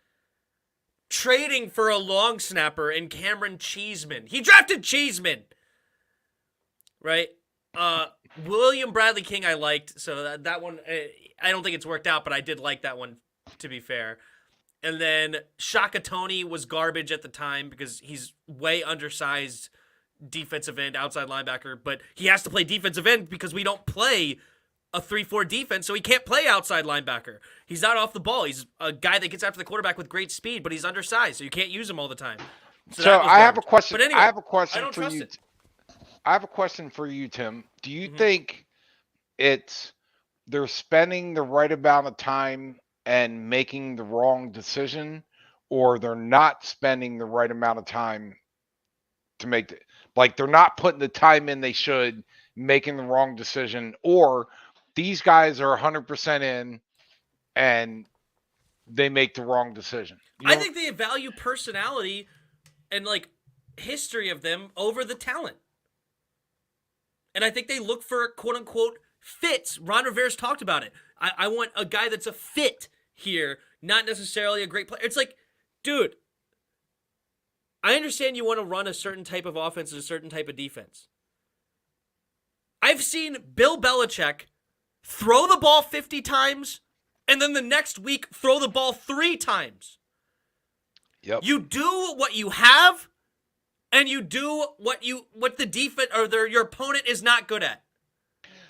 Trading for a long snapper in Cameron Cheeseman. He drafted Cheeseman. Right? William Bradley King I liked, so that one, I don't think it's worked out, but I did like that one, to be fair. And then Shaka Toney was garbage at the time because he's way undersized defensive end, outside linebacker, but he has to play defensive end because we don't play a 3-4 defense, so he can't play outside linebacker. He's not off the ball. He's a guy that gets after the quarterback with great speed, but he's undersized, so you can't use him all the time. So I have a question. But anyway, I have a question I don't for trust you. it. I have a question for you, Tim. Do you think they're spending the right amount of time and making the wrong decision, or they're not spending the right amount of time to make like they're not putting the time in they should, making the wrong decision, or these guys are 100% in and they make the wrong decision? I think they value personality and like history of them over the talent. And I think they look for quote unquote fits. Ron Rivera's talked about it. I want a guy that's a fit here, not necessarily a great player. It's like, dude, I understand you want to run a certain type of offense and a certain type of defense. I've seen Bill Belichick throw the ball 50 times and then the next week throw the ball 3 times. Yep. You do what you have, and you do what the defense or your opponent is not good at.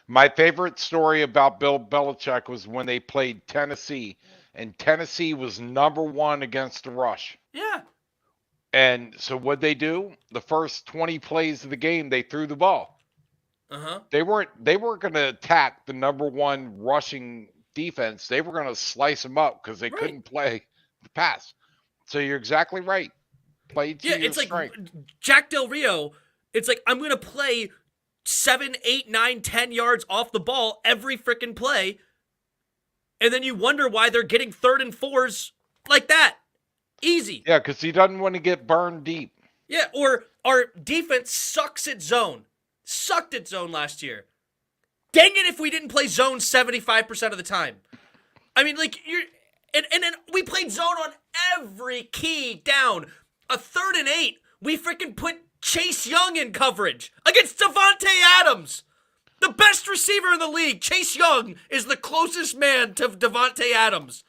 My favorite story about Bill Belichick was when they played Tennessee, and Tennessee was #1 against the rush. Yeah. And so what they do? The first 20 plays of the game, they threw the ball. They weren't going to attack the #1 rushing defense. They were going to slice them up because they couldn't play the pass. So you're exactly right. Play to your strength. Like Jack Del Rio. It's like, I'm going to play 7, 8, 9, 10 yards off the ball every freaking play. And then you wonder why they're getting 3rd and 4s like that. Easy. Yeah, because he doesn't want to get burned deep. Yeah, or our defense sucks at zone. Sucked at zone last year. Dang it if we didn't play zone 75% of the time. I mean, like, and then we played zone on every key down. A 3rd and 8, we freaking put Chase Young in coverage against Davante Adams, the best receiver in the league. Chase Young is the closest man to Davante Adams.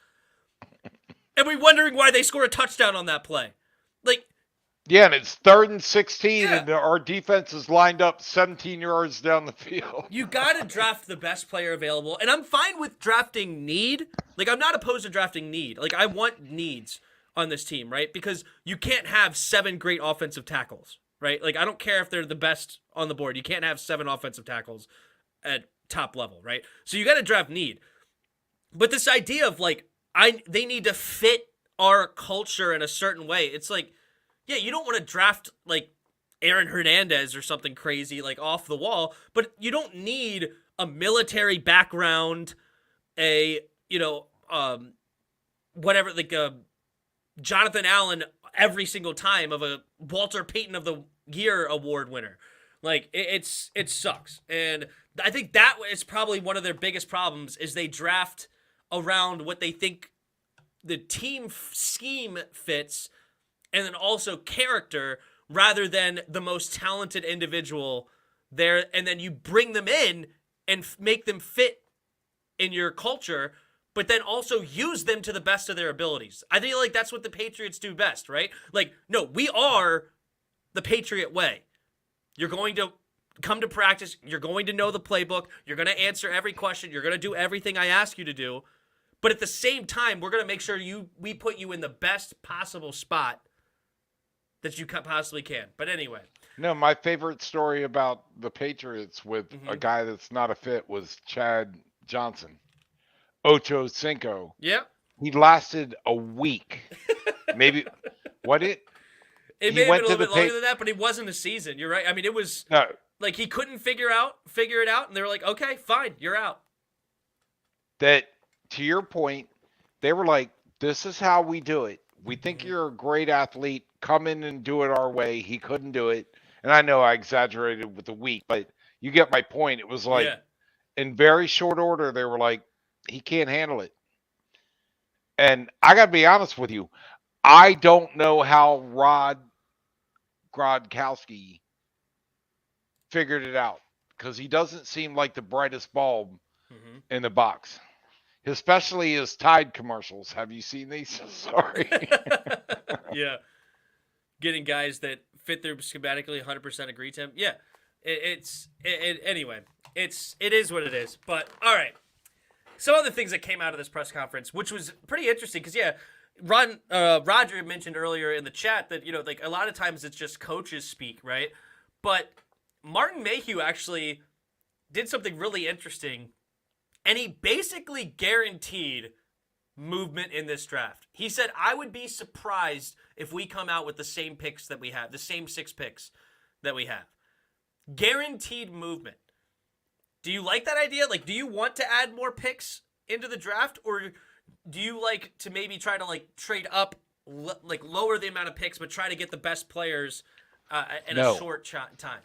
And we're wondering why they score a touchdown on that play. Like, yeah, and it's 3rd and 16, and our defense is lined up 17 yards down the field. You got to draft the best player available. And I'm fine with drafting need. Like, I'm not opposed to drafting need. Like, I want needs on this team, right? Because you can't have 7 great offensive tackles, right? Like, I don't care if they're the best on the board. You can't have 7 offensive tackles at top level, right? So you got to draft need. But this idea of, like, they need to fit our culture in a certain way. It's like, yeah, you don't want to draft, like, Aaron Hernandez or something crazy, like, off the wall, but you don't need a military background, whatever, like, a Jonathan Allen every single time of a Walter Payton of the Year award winner. Like, it sucks. And I think that is probably one of their biggest problems is they draft around what they think the team scheme fits and then also character rather than the most talented individual there. And then you bring them in and make them fit in your culture, but then also use them to the best of their abilities. I feel like that's what the Patriots do best, right? Like, no, we are the Patriot way. You're going to come to practice. You're going to know the playbook. You're going to answer every question. You're going to do everything I ask you to do. But at the same time, we're going to make sure we put you in the best possible spot that you possibly can. But anyway. No, my favorite story about the Patriots with a guy that's not a fit was Chad Johnson. Ocho Cinco. Yep. He lasted a week. Maybe It may have been a little bit longer than that, but it wasn't a season. You're right. I mean, it was like he couldn't figure it out, and they were like, okay, fine, you're out. That, to your point, they were like, this is how we do it. We think you're a great athlete. Come in and do it our way. He couldn't do it. And I know I exaggerated with the week, but you get my point. It was like, in very short order, they were like, he can't handle it. And I got to be honest with you. I don't know how Rod Gronkowski figured it out, because he doesn't seem like the brightest bulb in the box, especially his Tide commercials. Have you seen these? Sorry. Yeah. Getting guys that fit their schematically 100% agree to him. Yeah. Anyway, it is what it is. But all right. Some other things that came out of this press conference, which was pretty interesting, because Roger mentioned earlier in the chat that, like a lot of times it's just coaches speak, right? But Martin Mayhew actually did something really interesting, and he basically guaranteed movement in this draft. He said, I would be surprised if we come out with the same picks that we have, the same 6 picks that we have. Guaranteed movement. Do you like that idea? Like, do you want to add more picks into the draft, or do you like to maybe try to like trade up, like lower the amount of picks, but try to get the best players in a short time?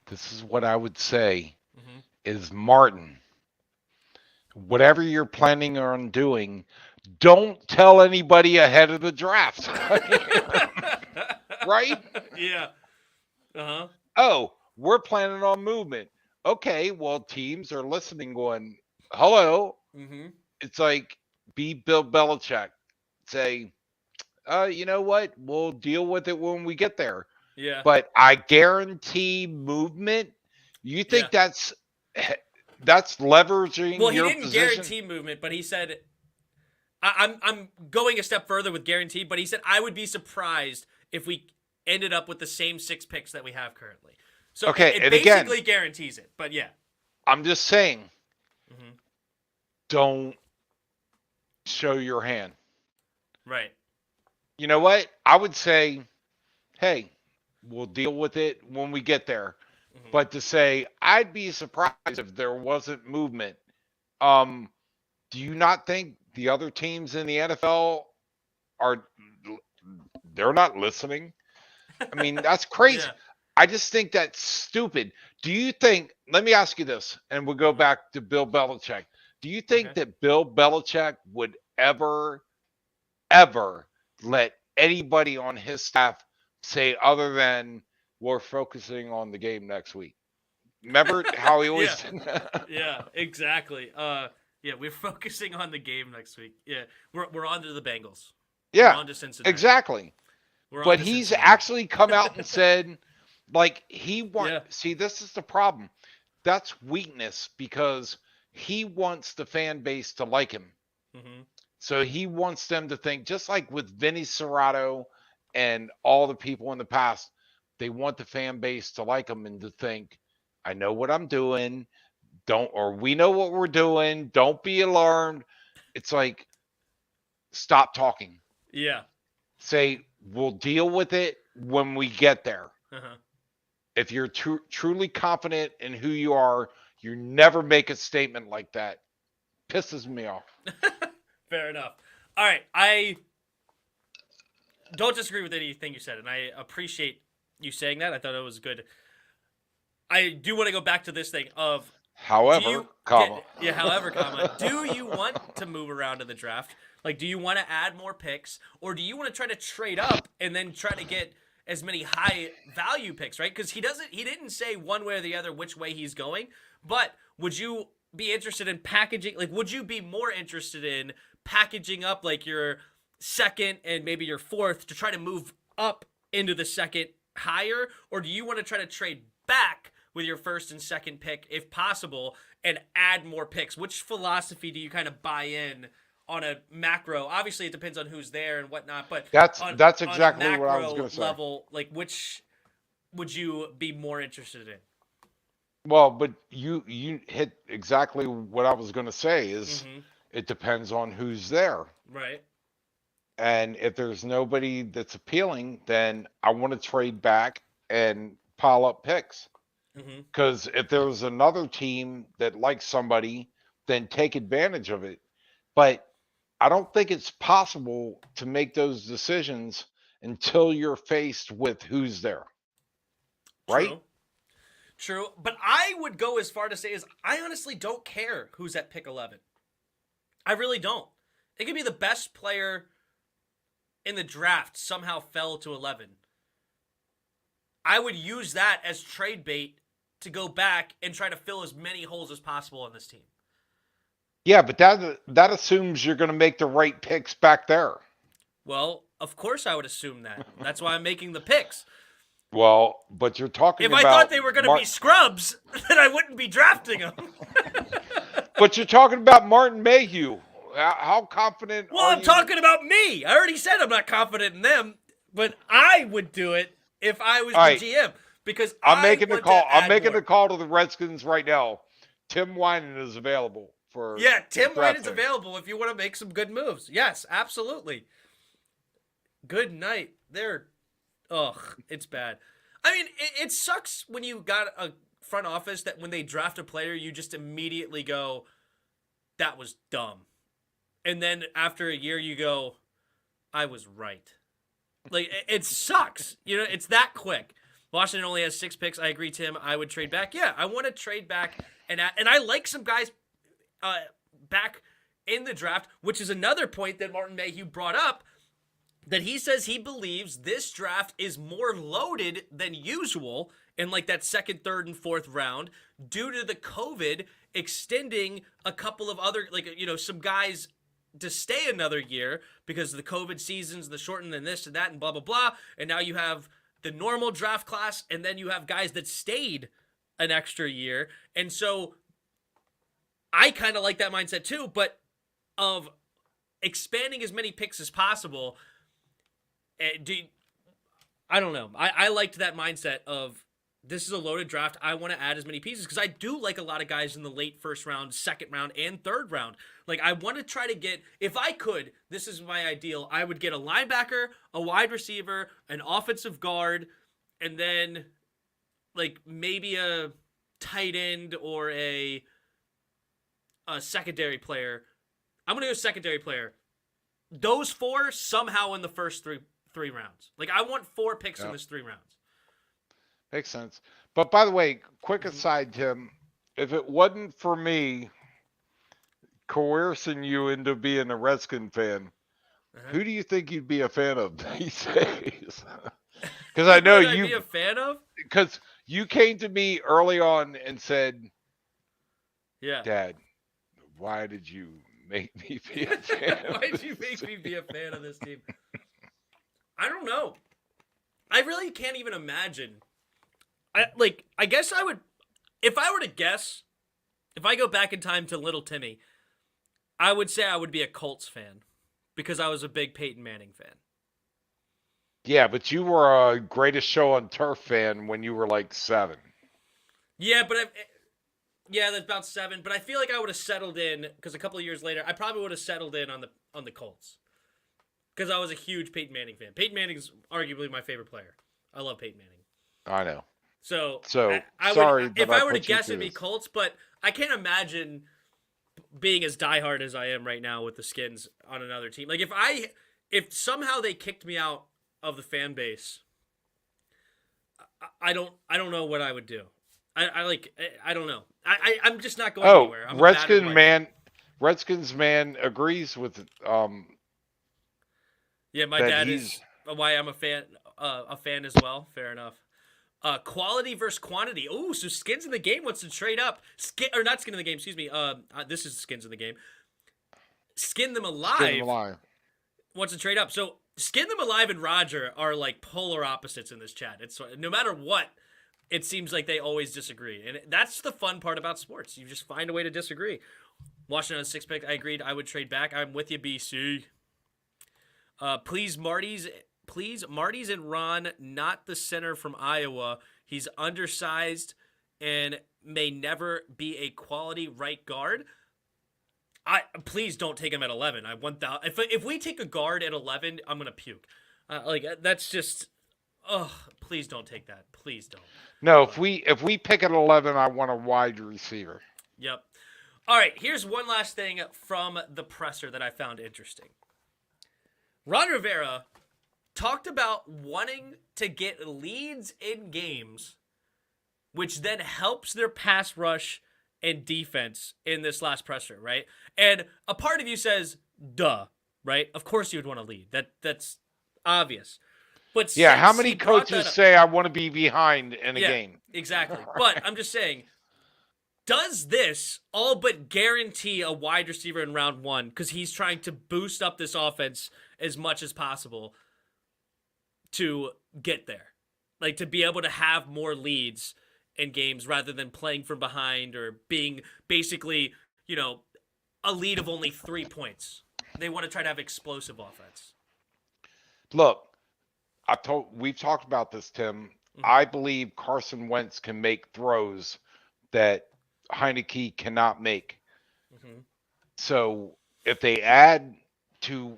This is what I would say is, Martin, whatever you're planning on doing, don't tell anybody ahead of the draft. Right? Yeah. Oh, we're planning on movement. Okay, well, teams are listening going, hello. It's like, be Bill Belichick. Say, you know what? We'll deal with it when we get there. Yeah. But I guarantee movement. You think that's leveraging well, he your didn't position? guarantee movement, but he said, I'm going a step further with guarantee, but he said, I would be surprised if we ended up with the same 6 picks that we have currently. So it basically guarantees it, but yeah. I'm just saying, don't show your hand. Right. You know what? I would say, hey, we'll deal with it when we get there. But to say, I'd be surprised if there wasn't movement. Do you not think the other teams in the NFL they're not listening? I mean, that's crazy. Yeah. I just think that's stupid. Do you think, let me ask you this, and we'll go back to Bill Belichick. Do you think that Bill Belichick would ever let anybody on his staff say other than, we're focusing on the game next week? Remember how he always did that? Yeah, exactly. We're focusing on the game next week. Yeah, we're on to the Bengals. Yeah, we're on to Cincinnati. Exactly. But he's actually come out and said, like, he wants. See, this is the problem. That's weakness, because he wants the fan base to like him. So he wants them to think, just like with Vinny Serrato and all the people in the past, they want the fan base to like him and to think, I know what I'm doing. We know what we're doing. Don't be alarmed. It's like, stop talking. Yeah. Say, we'll deal with it when we get there. If you're truly confident in who you are, you never make a statement like that. Pisses me off. Fair enough. All right. I don't disagree with anything you said, and I appreciate you saying that. I thought it was good. I do want to go back to this thing of, however, comma. Do you want to move around in the draft? Like, do you want to add more picks, or do you want to try to trade up and then try to get as many high value picks, right? Because he didn't say one way or the other which way he's going, but would you be interested in packaging? Like, would you be more interested in packaging up like your second and maybe your fourth to try to move up into the second higher, or do you want to try to trade back with your first and second pick if possible and add more picks? Which philosophy do you kind of buy in on a macro? Obviously, it depends on who's there and whatnot, but that's on a exactly what I was macro going to say. level, like which would you be more interested in? Well, but you hit exactly what I was going to say is Mm-hmm. it depends on who's there. Right. And if there's nobody that's appealing, then I want to trade back and pile up picks. Mm-hmm. Because if there's another team that likes somebody, then take advantage of it. But I don't think it's possible to make those decisions until you're faced with who's there. Right? True. True. But I would go as far to say is I honestly don't care who's at pick 11. I really don't. It could be the best player in the draft somehow fell to 11. I would use that as trade bait to go back and try to fill as many holes as possible on this team. Yeah, but that assumes you're going to make the right picks back there. Well, of course I would assume that. That's why I'm making the picks. Well, but you're talking If about... I thought they were going to be scrubs, then I wouldn't be drafting them. But you're talking about Martin Mayhew. How confident Well, are I'm you? talking about me. I already said I'm not confident in them, but I would do it if I was All right. the GM because I'm making the call. I'm making the the call to the Redskins right now. Tim Wyman is available for... Yeah, Tim White is drafting. available if you want to make some good moves. Yes, absolutely. Good night. It's bad. I mean, it sucks when you got a front office that when they draft a player, you just immediately go, that was dumb. And then after a year, you go, I was right. Like, it sucks. You know, it's that quick. Washington only has 6 picks. I agree, Tim. I would trade back. Yeah, I want to trade back. And I like some guys back in the draft, which is another point that Martin Mayhew brought up, that he says he believes this draft is more loaded than usual in like that second, third, and fourth round due to the COVID extending a couple of other, some guys to stay another year because the COVID seasons, the shortened and this and that and blah, blah, blah. And now you have the normal draft class and then you have guys that stayed an extra year. And so I kind of like that mindset too, but of expanding as many picks as possible. I don't know. I liked that mindset of this is a loaded draft. I want to add as many pieces because I do like a lot of guys in the late first round, second round, and third round. Like, I want to try to get, if I could, this is my ideal, I would get a linebacker, a wide receiver, an offensive guard, and then, like, maybe a tight end or a secondary player. I'm going to go secondary player. Those 4 somehow in the first three rounds. Like, I want 4 picks in this 3 rounds. Makes sense. But by the way, quick aside, Tim, if it wasn't for me coercing you into being a Redskin fan, who do you think you'd be a fan of these days? Because I know I'd be a fan of? Because you came to me early on and said, yeah, Dad, why did you make me be a fan? Why did you make me be a fan of this team? I don't know. I really can't even imagine. I guess I would, if I were to guess, if I go back in time to little Timmy, I would say I would be a Colts fan because I was a big Peyton Manning fan. Yeah, but you were a Greatest Show on Turf fan when you were like 7. Yeah, that's about 7. But I feel like I would have settled in because a couple of years later, I probably would have settled in on the Colts because I was a huge Peyton Manning fan. Peyton Manning's arguably my favorite player. I love Peyton Manning. I know. So I sorry, if I were to put you guess, through it'd be this. Colts. But I can't imagine being as diehard as I am right now with the Skins on another team. Like if somehow they kicked me out of the fan base, I don't know what I would do. I don't know. I'm just not going anywhere. I'm Redskins man agrees with Yeah, my that dad he's- is why I'm a fan as well. Fair enough. Quality versus quantity. Oh, so Skins in the Game wants to trade up. Not Skin in the Game, excuse me. This is Skins in the Game. Skin Them Alive wants to trade up. So Skin Them Alive and Roger are like polar opposites in this chat. It's no matter what, it seems like they always disagree. And that's the fun part about sports. You just find a way to disagree. Washington on a 6 pick. I agreed. I would trade back. I'm with you, BC. Please, Marty's and Ron, not the center from Iowa. He's undersized and may never be a quality right guard. Please don't take him at 11. I want that. If we take a guard at 11, I'm gonna puke. That's just. Oh, please don't take that. Please don't. No, if we pick at 11, I want a wide receiver. Yep. All right. Here's one last thing from the presser that I found interesting. Ron Rivera talked about wanting to get leads in games, which then helps their pass rush and defense in this last presser, right? And a part of you says, duh, right? Of course you would want to lead. That's obvious. But yeah, how many coaches say I want to be behind in a game? Exactly. But I'm just saying, does this all but guarantee a wide receiver in round 1 because he's trying to boost up this offense as much as possible to get there? Like, to be able to have more leads in games rather than playing from behind or being basically, a lead of only 3 points. They want to try to have explosive offense. Look, we've talked about this, Tim. Mm-hmm. I believe Carson Wentz can make throws that Heineke cannot make. Mm-hmm. So if they add to,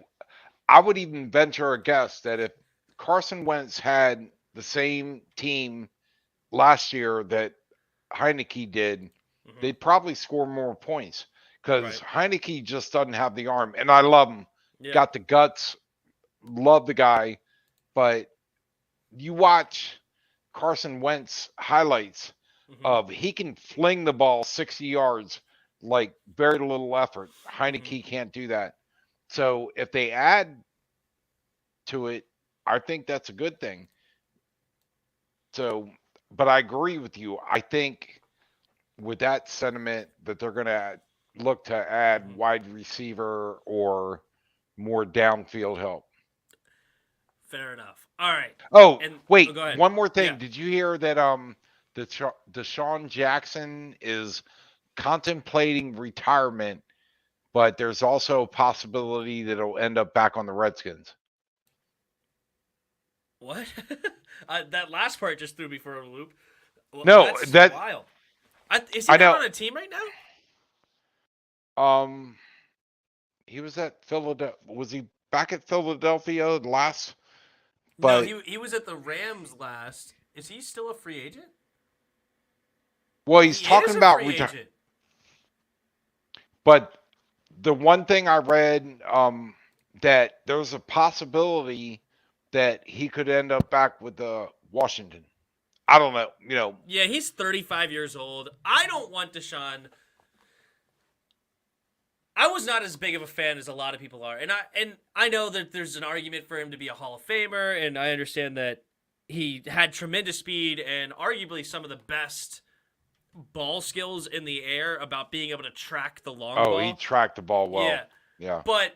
I would even venture a guess that if Carson Wentz had the same team last year that Heineke did, mm-hmm. they'd probably score more points because Heineke just doesn't have the arm. And I love him. Yeah. Got the guts. Love the guy. But you watch Carson Wentz highlights mm-hmm. of he can fling the ball 60 yards like very little effort. Heineke mm-hmm. can't do that. So if they add to it, I think that's a good thing. So, but I agree with you. I think with that sentiment that they're going to look to add mm-hmm. wide receiver or more downfield help. Fair enough. All right. Oh, wait. One more thing. Yeah. Did you hear that Deshaun Jackson is contemplating retirement, but there's also a possibility that it'll end up back on the Redskins? What? That last part just threw me for a loop. Well, no, that's wild. Is he not on a team right now? He was at Philadelphia. Was he back at Philadelphia last? But no, he was at the Rams last. Is he still a free agent? Well, he's talking about retirement. But the one thing I read that there's a possibility that he could end up back with Washington. I don't know. Yeah, he's 35 years old. I don't want Deshaun. I was not as big of a fan as a lot of people are. And I know that there's an argument for him to be a Hall of Famer, and I understand that he had tremendous speed and arguably some of the best ball skills in the air about being able to track the long ball. Oh, he tracked the ball well. Yeah. But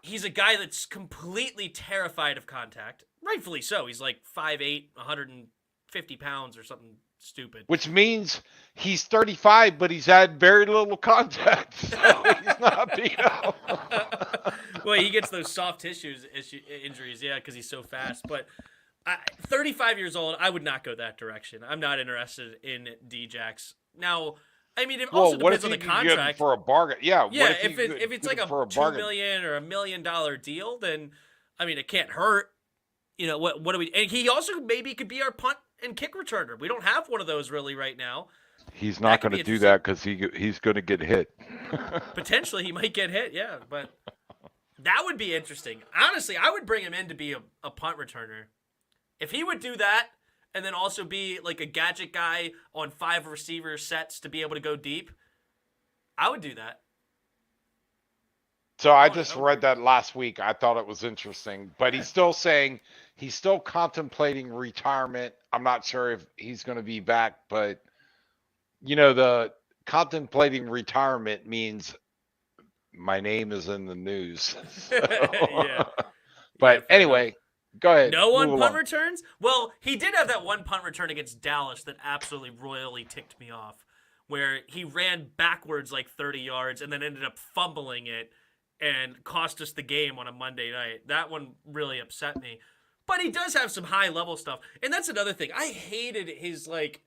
he's a guy that's completely terrified of contact. Rightfully so. He's like 5'8", 150 pounds or something stupid. Which means he's 35, but he's had very little contact, so he's not beat up. Well, he gets those soft tissues injuries, because he's so fast. But 35 years old, I would not go that direction. I'm not interested in D-Jax. Now, I mean, it also depends on the contract. For a bargain, yeah. Yeah, if it's like a $2 million or $1 million deal, then I mean, it can't hurt. What do we? And he also maybe could be our punt and kick returner. We don't have one of those really right now. He's not going to do that because he's going to get hit. Potentially, he might get hit. Yeah, but that would be interesting. Honestly, I would bring him in to be a punt returner. If he would do that, and then also be like a gadget guy on 5 receiver sets to be able to go deep, I would do that. So I just read that last week. I thought it was interesting. But he's still saying he's still contemplating retirement. I'm not sure if he's going to be back. But, the contemplating retirement means my name is in the news. So. Yeah. But anyway, Go ahead. No Move on punt along. returns? Well, he did have that one punt return against Dallas that absolutely royally ticked me off, where he ran backwards like 30 yards and then ended up fumbling it and cost us the game on a Monday night. That one really upset me. But he does have some high-level stuff. And that's another thing. I hated his, like,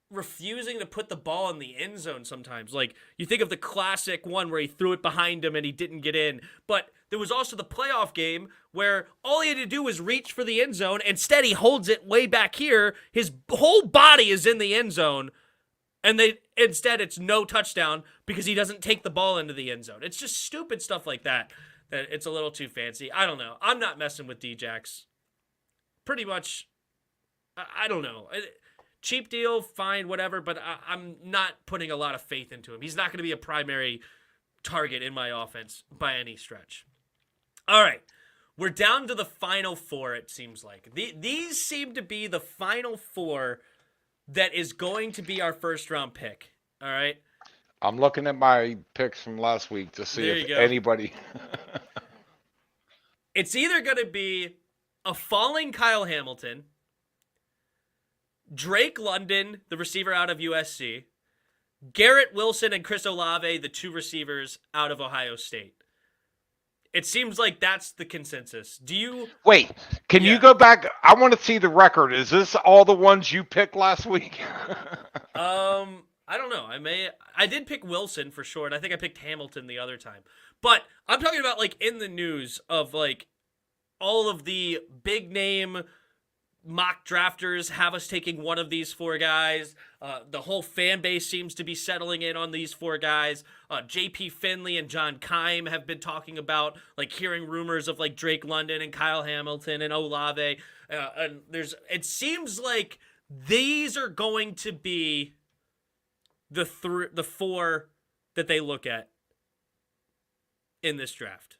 refusing to put the ball in the end zone sometimes. Like, you think of the classic one where he threw it behind him and he didn't get in. But there was also the playoff game where all he had to do was reach for the end zone. Instead, he holds it way back here. His whole body is in the end zone. And instead it's no touchdown because he doesn't take the ball into the end zone. It's just stupid stuff like that. That it's a little too fancy. I don't know. I'm not messing with Djax. Pretty much, I don't know. Cheap deal, fine, whatever, but I'm not putting a lot of faith into him. He's not going to be a primary target in my offense by any stretch. All right. We're down to the final four, it seems like. These seem to be the final four that is going to be our first-round pick. All right? I'm looking at my picks from last week to see if anybody... It's either going to be a falling Kyle Hamilton, Drake London, the receiver out of USC, Garrett Wilson and Chris Olave, the two receivers out of Ohio State. It seems like that's the consensus. Do you... Wait, can you go back? I want to see the record. Is this all the ones you picked last week? I don't know. I did pick Wilson for sure, and I think I picked Hamilton the other time. But I'm talking about, like, in the news of, like, all of the big name mock drafters have us taking one of these four guys. The whole fan base seems to be settling in on these four guys. JP Finley and John Keim have been talking about, like, hearing rumors of, like, Drake London and Kyle Hamilton and Olave. And it seems like these are going to be the four that they look at in this draft.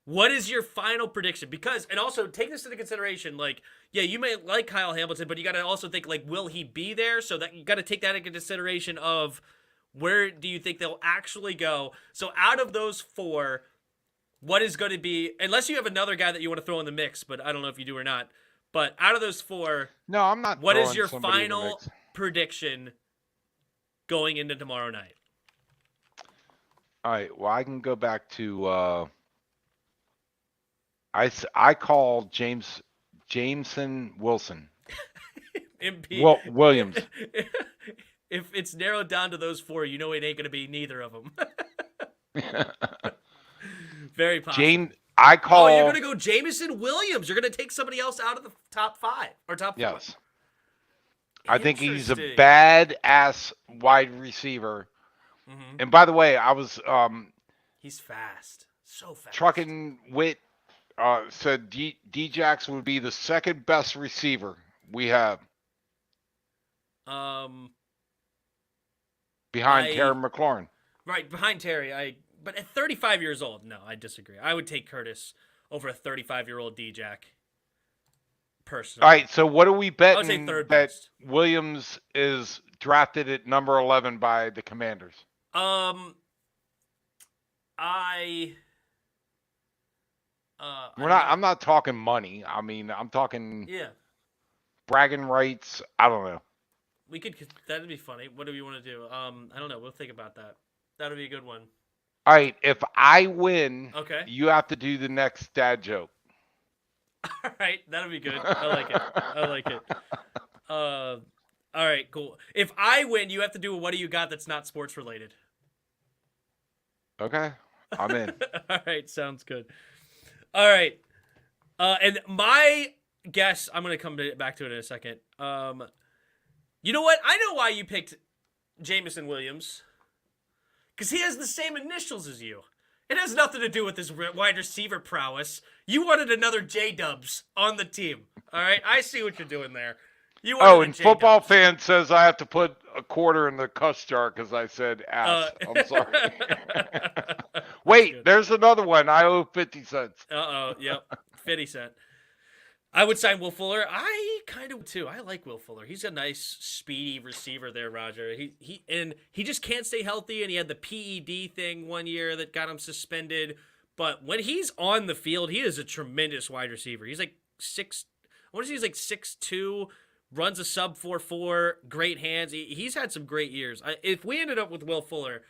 What is your final prediction? Because, and also take this into consideration, like, yeah, you may like Kyle Hamilton, but you got to also think, like, will he be there? So that you got to take that into consideration of where do you think they'll actually go? So out of those four, what is going to be, unless you have another guy that you want to throw in the mix, but I don't know if you do or not, but out of those four, no, I'm not. What is your final prediction going into tomorrow night? All right, well, I can go back to... I call Jameson Wilson. Williams. If it's narrowed down to those four, you know it ain't going to be neither of them. Very possible. I call... Oh, you're going to go Jameson Williams. You're going to take somebody else out of the top five or top four. Yes. I think he's a badass wide receiver. Mm-hmm. And by the way, I was... he's fast. So fast. Trucking Witt said Djax would be the second best receiver we have. Behind Terry McLaurin. Right, behind Terry. But at 35 years old, no, I disagree. I would take Curtis over a 35-year-old Djax. Personally. All right, so what are we betting I would say third that best. Williams is drafted at number 11 by the Commanders? I'm not talking money. I mean, I'm talking bragging rights. I don't know. That'd be funny. What do we want to do? I don't know. We'll think about that. That'll be a good one. All right. If I win, okay, you have to do the next dad joke. All right. That'll be good. I like it. All right. Cool. If I win, you have to do a what do you got that's not sports related. Okay. I'm in. All right. Sounds good. All right. And my guess, I'm going to come back to it in a second. You know what? I know why you picked Jameson Williams. Because he has the same initials as you. It has nothing to do with his wide receiver prowess. You wanted another J-Dubs on the team. All right? I see what you're doing there. And Football Fan says I have to put a quarter in the cuss jar because I said ass. I'm sorry. Wait, there's another one. I owe 50 cents. Uh-oh, yep. 50 cents. I would sign Will Fuller. I kind of too. I like Will Fuller. He's a nice, speedy receiver there, Roger. He just can't stay healthy, and he had the PED thing one year that got him suspended. But when he's on the field, he is a tremendous wide receiver. He's like I want to say he's like 6'2", runs a sub 4.4, great hands. He's had some great years. If we ended up with Will Fuller,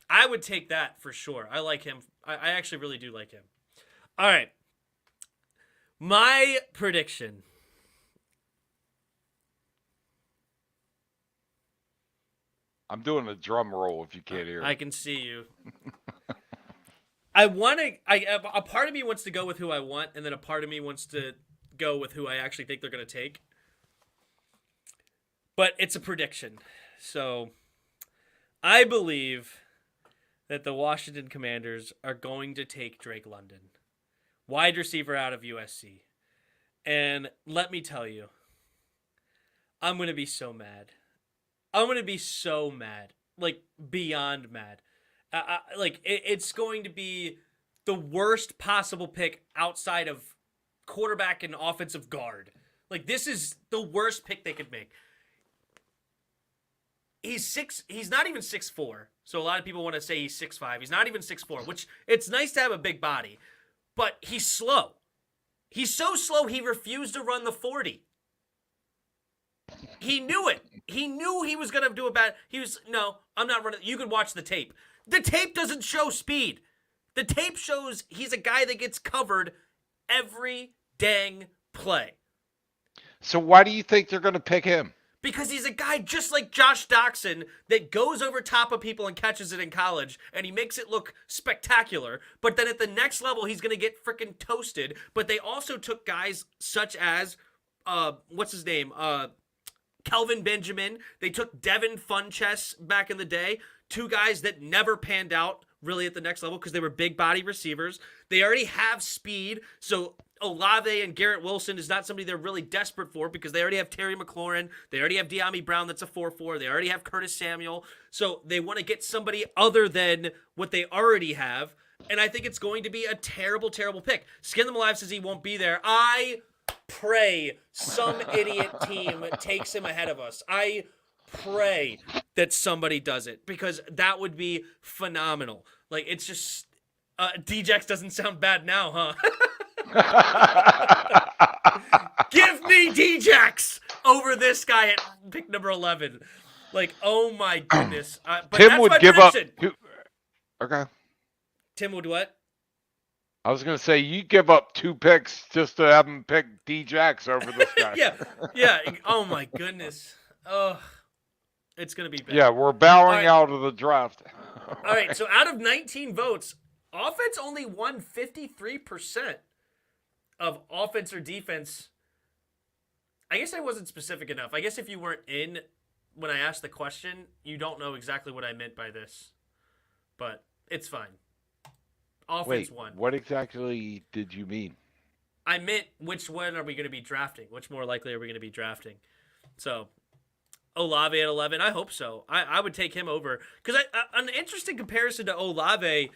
I would take that for sure. I like him. I actually really do like him. All right. My prediction. I'm doing a drum roll if you can't hear. I can see you. A part of me wants to go with who I want, and then a part of me wants to go with who I actually think they're going to take. But it's a prediction. So I believe that the Washington Commanders are going to take Drake London, wide receiver out of USC. And let me tell you, I'm going to be so mad. I'm going to be so mad. Like, beyond mad. It's going to be the worst possible pick outside of quarterback and offensive guard. Like, this is the worst pick they could make. He's not even 6'4", so a lot of people want to say he's 6'5". He's not even 6'4", which it's nice to have a big body, but he's slow. He's so slow he refused to run the 40. He knew it. He knew he was going to do a bad... No, I'm not running... You can watch the tape. The tape doesn't show speed. The tape shows he's a guy that gets covered every dang play. So why do you think they're going to pick him? Because he's a guy just like Josh Doxson that goes over top of people and catches it in college, and he makes it look spectacular. But then at the next level, he's going to get freaking toasted. But they also took guys such as, what's his name? Kelvin Benjamin. They took Devin Funchess back in the day. Two guys that never panned out really at the next level because they were big body receivers. They already have speed, so Olave and Garrett Wilson is not somebody they're really desperate for because they already have Terry McLaurin. They already have De'Ami Brown that's a 4.4. They already have Curtis Samuel. So they want to get somebody other than what they already have. And I think it's going to be a terrible, terrible pick. Skin Them Alive says he won't be there. I pray some idiot team takes him ahead of us. I pray that somebody does it because that would be phenomenal. Like, it's just... Djax doesn't sound bad now, huh? Give me Djax over this guy at pick number 11. Like, oh my goodness. But Tim that's would my give prediction. up. Okay. Tim would what? I was going to say, you give up 2 picks just to have him pick Djax over this guy. Yeah. Oh my goodness. Oh, it's going to be bad. Yeah, we're bowing out of the draft. All right, so out of 19 votes, offense only won 53% of offense or defense. I guess I wasn't specific enough. I guess if you weren't in when I asked the question, you don't know exactly what I meant by this. But it's fine. Offense won. What exactly did you mean? I meant which one are we going to be drafting? Which more likely are we going to be drafting? So, Olave at 11, I hope so. I would take him over. Because an interesting comparison to Olave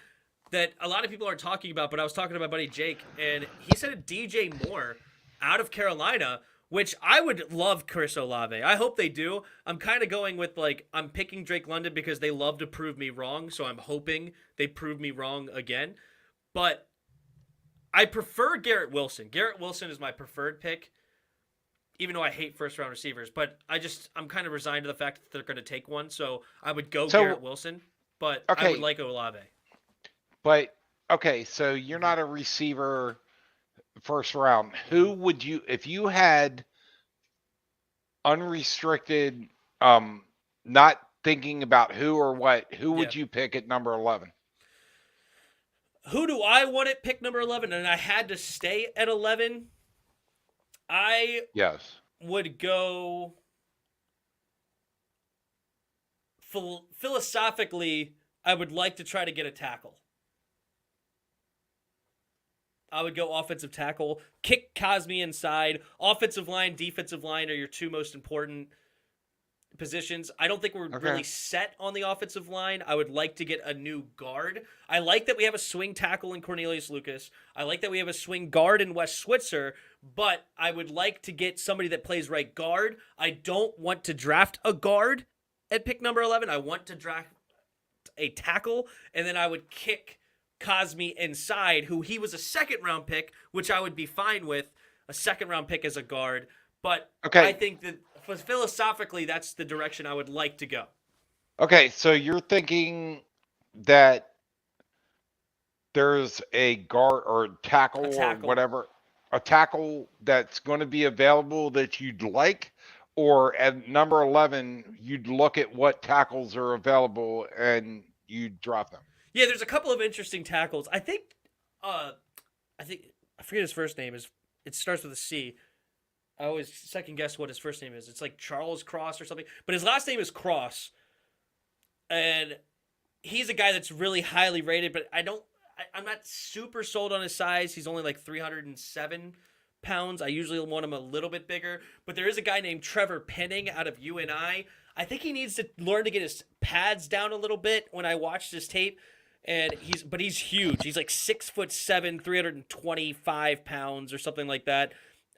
that a lot of people aren't talking about, but I was talking to my buddy Jake, and he said DJ Moore out of Carolina, which I would love Chris Olave. I hope they do. I'm kind of going with, I'm picking Drake London because they love to prove me wrong, so I'm hoping they prove me wrong again. But I prefer Garrett Wilson. Garrett Wilson is my preferred pick, even though I hate first-round receivers. But I'm kind of resigned to the fact that they're going to take one, so I would go Garrett Wilson, but I would like Olave. But, okay, so you're not a receiver first round. Who would you, if you had unrestricted, not thinking about who or what, who would you pick at number 11? Who do I want at pick number 11? And I had to stay at 11. I would go philosophically, I would like to try to get a tackle. I would go offensive tackle, kick Cosme inside. Offensive line, defensive line are your two most important positions. I don't think we're really set on the offensive line. I would like to get a new guard. I like that we have a swing tackle in Cornelius Lucas. I like that we have a swing guard in Wes Switzer, but I would like to get somebody that plays right guard. I don't want to draft a guard at pick number 11. I want to draft a tackle, and then I would kick Cosme inside, who he was a second-round pick, which I would be fine with, a second-round pick as a guard. But I think that philosophically, that's the direction I would like to go. Okay, so you're thinking that there's a guard or tackle or whatever, a tackle that's going to be available that you'd like, or at number 11, you'd look at what tackles are available and you'd drop them. Yeah, there's a couple of interesting tackles. I forget his first name is. It starts with a C. I always second guess what his first name is. It's like Charles Cross or something, but his last name is Cross, and he's a guy that's really highly rated. But I'm not super sold on his size. He's only like 307 pounds. I usually want him a little bit bigger. But there is a guy named Trevor Penning out of UNI. I think he needs to learn to get his pads down a little bit when I watched his tape. And he's huge. He's like 6'7", 325 pounds or something like that.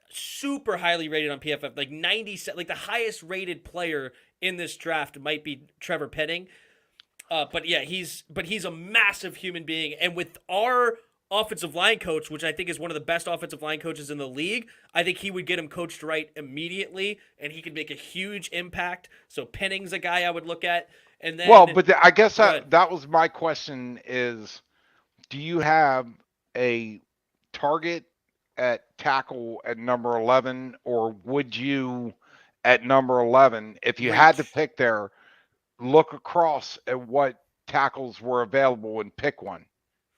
Super highly rated on PFF, like 90, like the highest rated player in this draft might be Trevor Penning. But he's a massive human being, and with our offensive line coach, which I think is one of the best offensive line coaches in the league, I think he would get him coached right immediately, and he could make a huge impact. So Penning's a guy I would look at, and then I guess that was my question: is do you have a target at tackle at number 11, or would you, at number 11, if you had to pick there, look across at what tackles were available and pick one?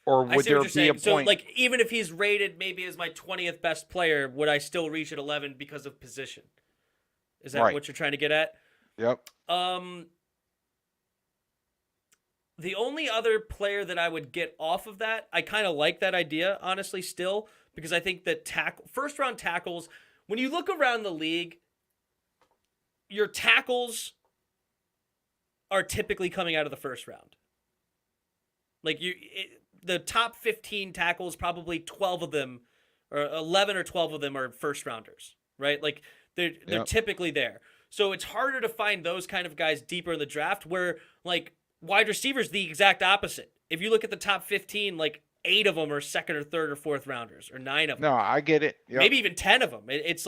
Or would there be a point? So, like, even if he's rated maybe as my 20th best player, would I still reach at 11 because of position? Is that what you're trying to get at? Yep. The only other player that I would get off of that, I kind of like that idea, honestly, still, because I think that first-round tackles, when you look around the league, your tackles are typically coming out of the first round. Like, the top 15 tackles, probably 12 of them, or 11 or 12 of them are first-rounders, right? Like, they're typically there. So it's harder to find those kind of guys deeper in the draft, where, like, wide receivers the exact opposite. If you look at the top 15, like 8 of them are second or third or fourth rounders, or 9 of them. No, I get it. Yep. Maybe even 10 of them. It's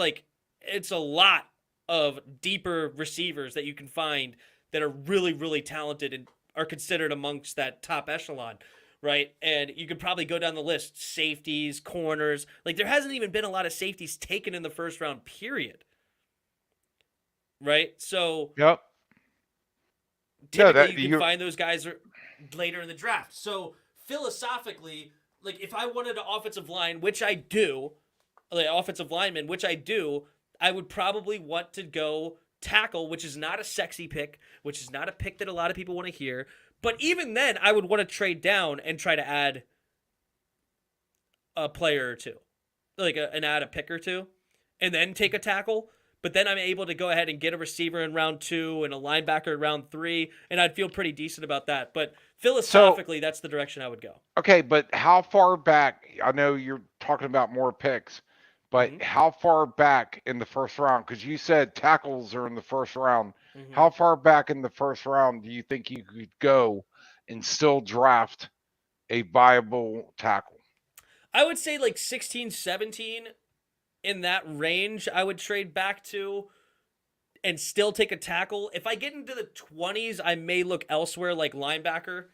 a lot of deeper receivers that you can find that are really, really talented and are considered amongst that top echelon, right? And you could probably go down the list: safeties, corners. Like, there hasn't even been a lot of safeties taken in the first round, period. Right? So yep. Typically, you can find those guys later in the draft. So philosophically, like, if I wanted an offensive line, which I do, like offensive lineman, which I do, I would probably want to go tackle, which is not a sexy pick, which is not a pick that a lot of people want to hear. But even then, I would want to trade down and try to add a player or two, like add a pick or two, and then take a tackle. But then I'm able to go ahead and get a receiver in round 2 and a linebacker in round 3, and I'd feel pretty decent about that. But philosophically, that's the direction I would go. Okay, but how far back? I know you're talking about more picks, but how far back in the first round? Because you said tackles are in the first round. How far back in the first round do you think you could go and still draft a viable tackle? I would say like 16, 17. In that range, I would trade back to and still take a tackle. If I get into the 20s, I may look elsewhere, like linebacker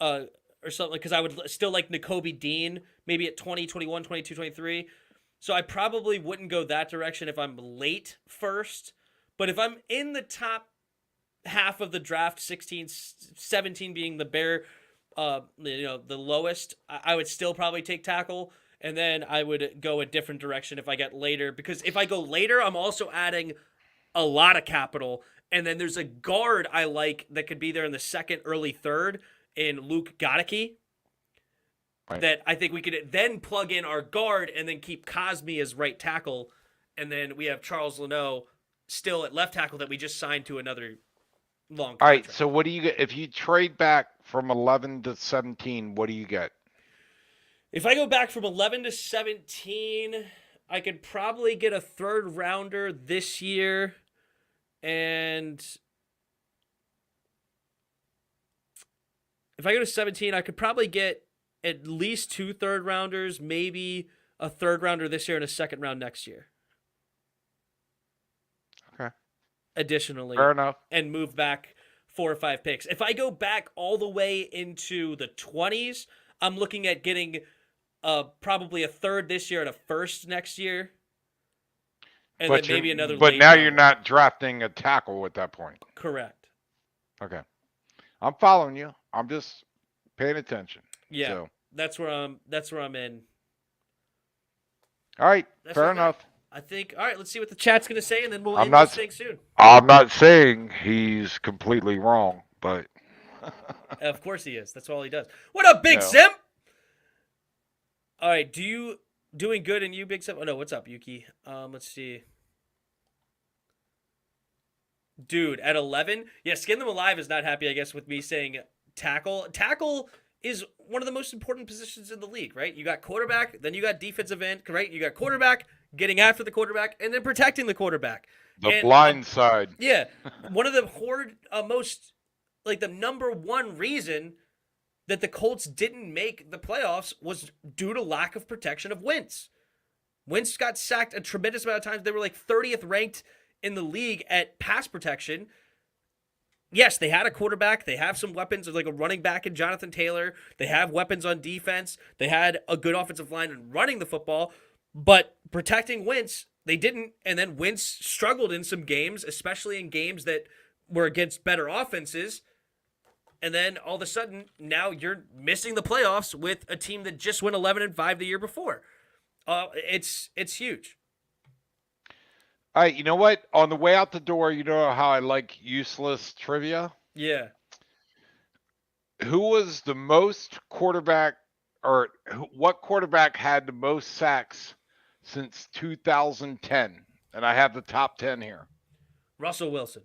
or something, because I would still like Nakobe Dean, maybe at 20, 21, 22, 23. So I probably wouldn't go that direction if I'm late first. But if I'm in the top half of the draft, 16, 17 being the bare, the lowest, I would still probably take tackle. And then I would go a different direction if I get later. Because if I go later, I'm also adding a lot of capital. And then there's a guard I like that could be there in the second, early third in Luke Goedeke. Right. That I think we could then plug in our guard and then keep Cosme as right tackle. And then we have Charles Leno still at left tackle that we just signed to another long contract. All right, so what do you get? If you trade back from 11 to 17, what do you get? If I go back from 11 to 17, I could probably get a third rounder this year. And if I go to 17, I could probably get at least 2 third-rounders, maybe a third-rounder this year and a second round next year. Okay. Additionally, Fair enough. and move back 4 or 5 picks. If I go back all the way into the 20s, I'm looking at getting probably a third this year and a first next year. And then maybe another But late now rounder. you're not drafting a tackle at that point. Correct. Okay. I'm following you. I'm just paying attention. Yeah. So. That's where I'm in. All right. That's Fair where I'm at. enough. I think, all right, let's see what the chat's going to say, and then we'll I'm end not- this thing soon. I'm not saying he's completely wrong, but Of course he is. That's all he does. What up, Big No. Sim? All right, doing good and you, Big Sim? Oh, no, what's up, Yuki? Let's see. Dude, at 11? Yeah, Skin Them Alive is not happy, I guess, with me saying tackle. Tackle is one of the most important positions in the league, right? You got quarterback, then you got defensive end, right? You got quarterback, getting after the quarterback, and then protecting the quarterback. the blind side. Yeah, one of the most, like the number one reason that the Colts didn't make the playoffs was due to lack of protection of Wentz. Wentz got sacked a tremendous amount of times. They were like 30th ranked in the league at pass protection. Yes, they had a quarterback. They have some weapons, like a running back in Jonathan Taylor. They have weapons on defense. They had a good offensive line and running the football. But protecting Wentz, they didn't. And then Wentz struggled in some games, especially in games that were against better offenses. And then all of a sudden, now you're missing the playoffs with a team that just went 11-5 the year before. It's huge. All right, you know what? On the way out the door, you know how I like useless trivia? Yeah. Who was the most quarterback, or what quarterback had the most sacks since 2010? And I have the top 10 here. Russell Wilson.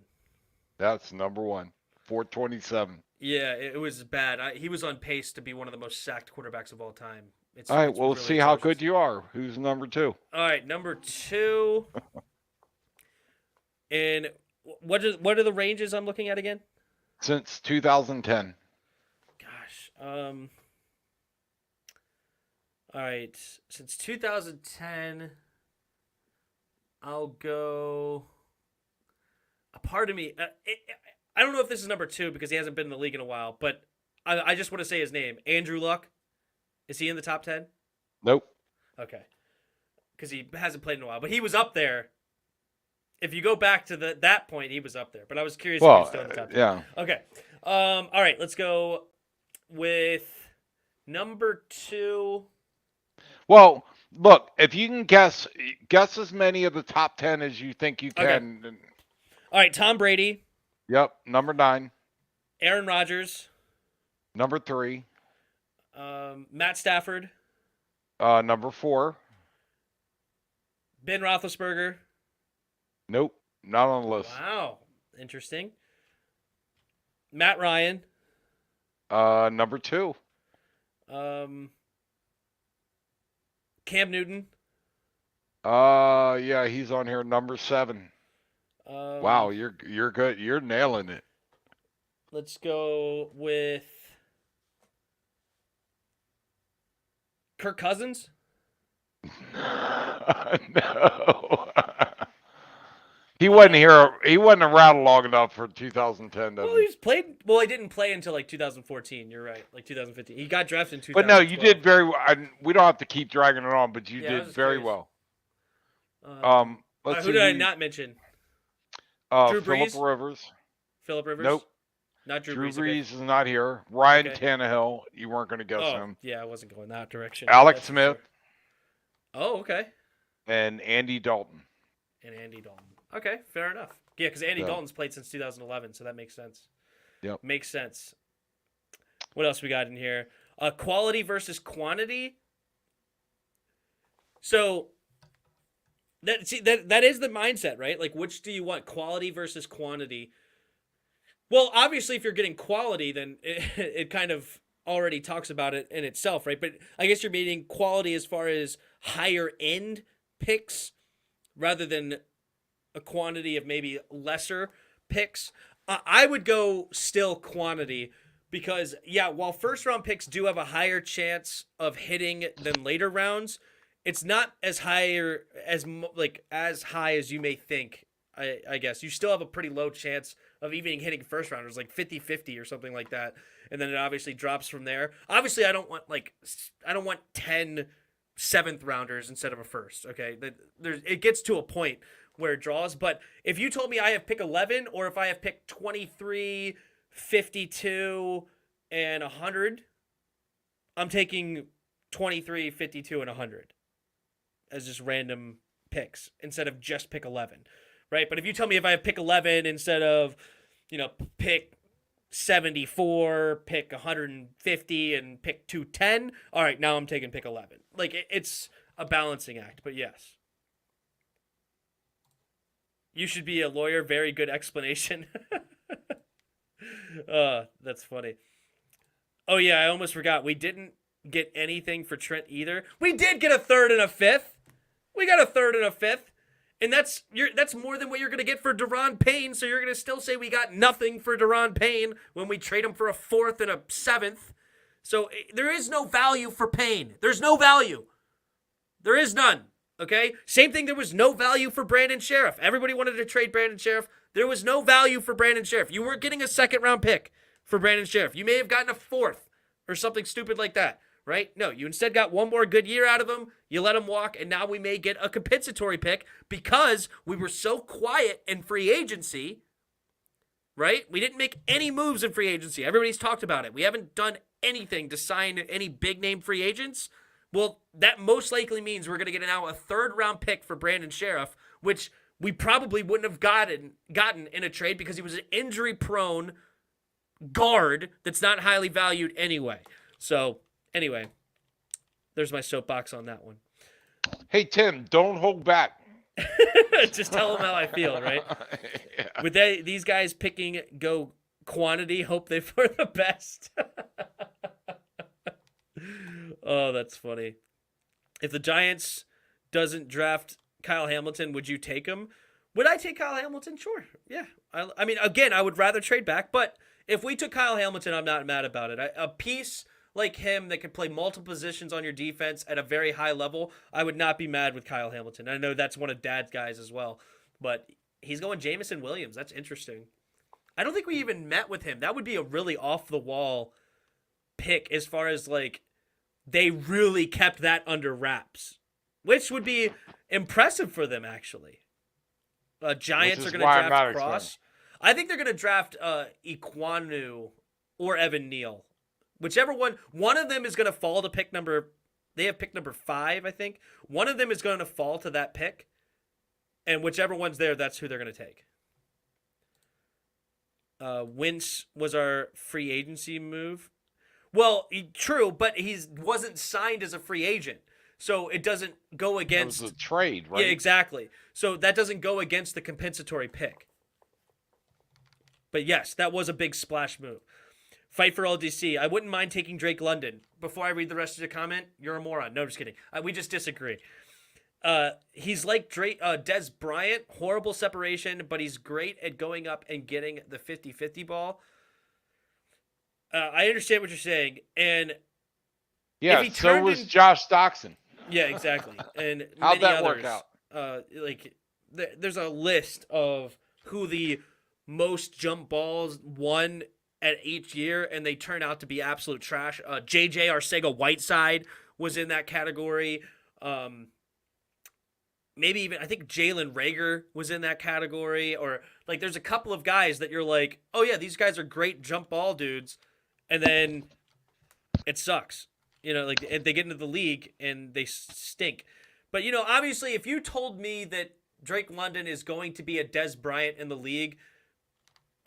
That's number one, 427. Yeah, it was bad. He was on pace to be one of the most sacked quarterbacks of all time. All right, it's we'll really see how atrocious. good you are. Who's number two? All right, number 2. And what are the ranges I'm looking at again? Since 2010. Gosh. All right, since 2010, I'll go. A part of me, I don't know if this is number 2 because he hasn't been in the league in a while, but I just want to say his name. Andrew Luck. Is he in the top 10? Nope. Okay. Because he hasn't played in a while, but he was up there. If you go back to that point, he was up there. But I was curious if he was still in the top 10. Yeah. Okay. All right, let's go with number 2. Well, look, if you can guess as many of the top 10 as you think you can. Okay. All right, Tom Brady. Yep, number 9. Aaron Rodgers. Number 3. Matt Stafford. Number 4. Ben Roethlisberger. Nope, not on the list. Wow, interesting. Matt Ryan. Number 2. Cam Newton. Yeah, he's on here, number 7. Wow, you're good. You're nailing it. Let's go with Kirk Cousins. No. He wasn't here. He wasn't around long enough for 2010. Well, he's played. Well, he didn't play until like 2014. You're right, like 2015. He got drafted in 2012. But no, you did very well. We don't have to keep dragging it on, but you Yeah, I did was very curious. well. Let's see. Who did I not mention? Drew Philip Brees? Rivers. Philip Rivers. Nope. Not Drew Drew Brees. Okay. Brees is not here. Ryan Okay. Tannehill. You weren't going to guess him. Yeah, I wasn't going that direction. Alex that's for Smith. Sure. Oh, okay. And Andy Dalton. And Andy Dalton. Okay, fair enough. Yeah, because Andy Yeah. Dalton's played since 2011, so that makes sense. Yep. Makes sense. What else we got in here? Quality versus quantity. So that is the mindset, right? Like, which do you want, quality versus quantity? Well, obviously, if you're getting quality, then it kind of already talks about it in itself, right? But I guess you're meaning quality as far as higher end picks rather than a quantity of maybe lesser picks. I would go still quantity, Because while first round picks do have a higher chance of hitting than later rounds, it's not as as high as you may think. I guess you still have a pretty low chance of even hitting first rounders, like 50-50 or something like that. And then it obviously drops from there. Obviously, I don't want 10 seventh rounders instead of a first. Okay, it gets to a point where it draws. But if you told me I have pick 11, or if I have pick 23, 52, and 100, I'm taking 23, 52, and 100 as just random picks instead of just pick 11, right? But if you tell me if I have pick 11 instead of, pick 74, pick 150, and pick 210, all right, now I'm taking pick 11. Like, it's a balancing act, but yes. You should be a lawyer. Very good explanation. That's funny. Oh, yeah, I almost forgot. We didn't get anything for Trent either. We did get a third and a fifth. We got a third and a fifth. And that's more than what you're going to get for Deron Payne, so you're going to still say we got nothing for Deron Payne when we trade him for a fourth and a seventh. So there is no value for Payne. There's no value. There is none. Okay? Same thing, there was no value for Brandon Sheriff. Everybody wanted to trade Brandon Sheriff. There was no value for Brandon Sheriff. You weren't getting a second-round pick for Brandon Sheriff. You may have gotten a fourth or something stupid like that, right? No, you instead got one more good year out of him. You let him walk, and now we may get a compensatory pick because we were so quiet in free agency, right? We didn't make any moves in free agency. Everybody's talked about it. We haven't done anything to sign any big-name free agents. Well, that most likely means we're going to get now a third-round pick for Brandon Sheriff, which we probably wouldn't have gotten in a trade because he was an injury-prone guard that's not highly valued anyway. So, anyway, there's my soapbox on that one. Hey, Tim, don't hold back. Just tell them how I feel, right? Yeah. With these guys picking go quantity, hope they for the best. Oh, that's funny. If the Giants doesn't draft Kyle Hamilton, would you take him? Would I take Kyle Hamilton? Sure. Yeah. I mean, again, I would rather trade back, but if we took Kyle Hamilton, I'm not mad about it. A piece like him that could play multiple positions on your defense at a very high level, I would not be mad with Kyle Hamilton. I know that's one of Dad's guys as well, but he's going Jamison Williams. That's interesting. I don't think we even met with him. That would be a really off-the-wall pick as far as, like, they really kept that under wraps, which would be impressive for them, actually. Giants are going to draft Cross. I think they're going to draft Iquanu or Evan Neal. Whichever one. One of them is going to fall to pick number. They have pick number 5, I think. One of them is going to fall to that pick. And whichever one's there, that's who they're going to take. Wentz was our free agency move. Well, true, but he wasn't signed as a free agent. So it doesn't go against... It was a trade, right? Yeah, exactly. So that doesn't go against the compensatory pick. But yes, that was a big splash move. Fight for LDC. I wouldn't mind taking Drake London. Before I read the rest of the comment, you're a moron. No, just kidding. We just disagree. He's like Des Bryant. Horrible separation, but he's great at going up and getting the 50-50 ball. I understand what you're saying. And yeah, so was Josh Doxson. Yeah, exactly. And how'd that others, work out? There's a list of who the most jump balls won at each year, and they turn out to be absolute trash. JJ Arcega-Whiteside was in that category. Maybe even, I think Jalen Reagor was in that category. Or, like, there's a couple of guys that you're like, oh, yeah, these guys are great jump ball dudes. And then it sucks. Like, they get into the league and they stink. But, obviously, if you told me that Drake London is going to be a Des Bryant in the league,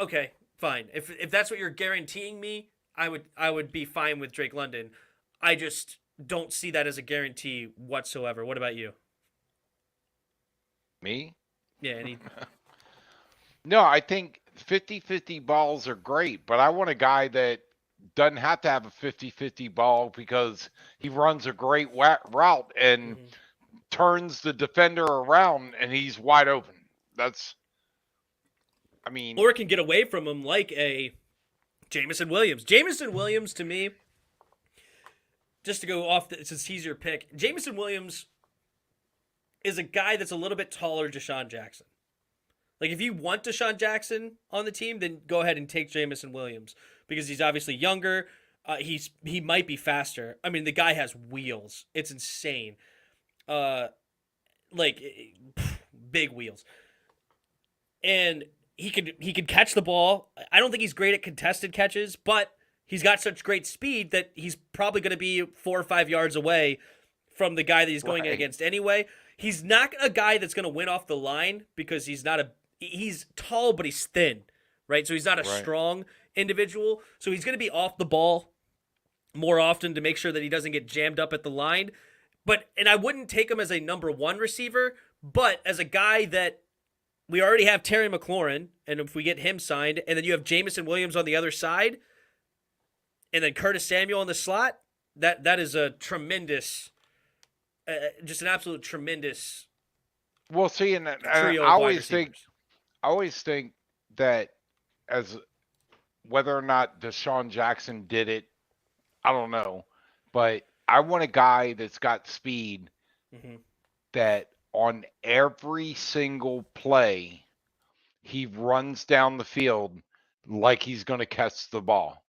okay, fine. If that's what you're guaranteeing me, I would be fine with Drake London. I just don't see that as a guarantee whatsoever. What about you? Me? Yeah, No, I think 50-50 balls are great, but I want a guy that doesn't have to have a 50-50 ball because he runs a great route and turns the defender around and he's wide open. Or can get away from him like a Jameson Williams. Jameson Williams, to me, just to go off, since he's your pick, Jameson Williams is a guy that's a little bit taller than Deshaun Jackson. Like, if you want Deshaun Jackson on the team, then go ahead and take Jameson Williams because he's obviously younger. He might be faster. I mean, the guy has wheels. It's insane. Big wheels. And he could catch the ball. I don't think he's great at contested catches, but he's got such great speed that he's probably going to be 4 or 5 yards away from the guy that he's going against anyway. He's not a guy that's going to win off the line because he's tall, but he's thin, right? So he's not a strong individual. So he's going to be off the ball more often to make sure that he doesn't get jammed up at the line. And I wouldn't take him as a number one receiver, but as a guy that we already have Terry McLaurin, and if we get him signed, and then you have Jameson Williams on the other side, and then Curtis Samuel in the slot, that is a tremendous, just an absolute tremendous. Well, see, and I always think that as whether or not Deshaun Jackson did it, I don't know, but I want a guy that's got speed that on every single play, he runs down the field like he's going to catch the ball.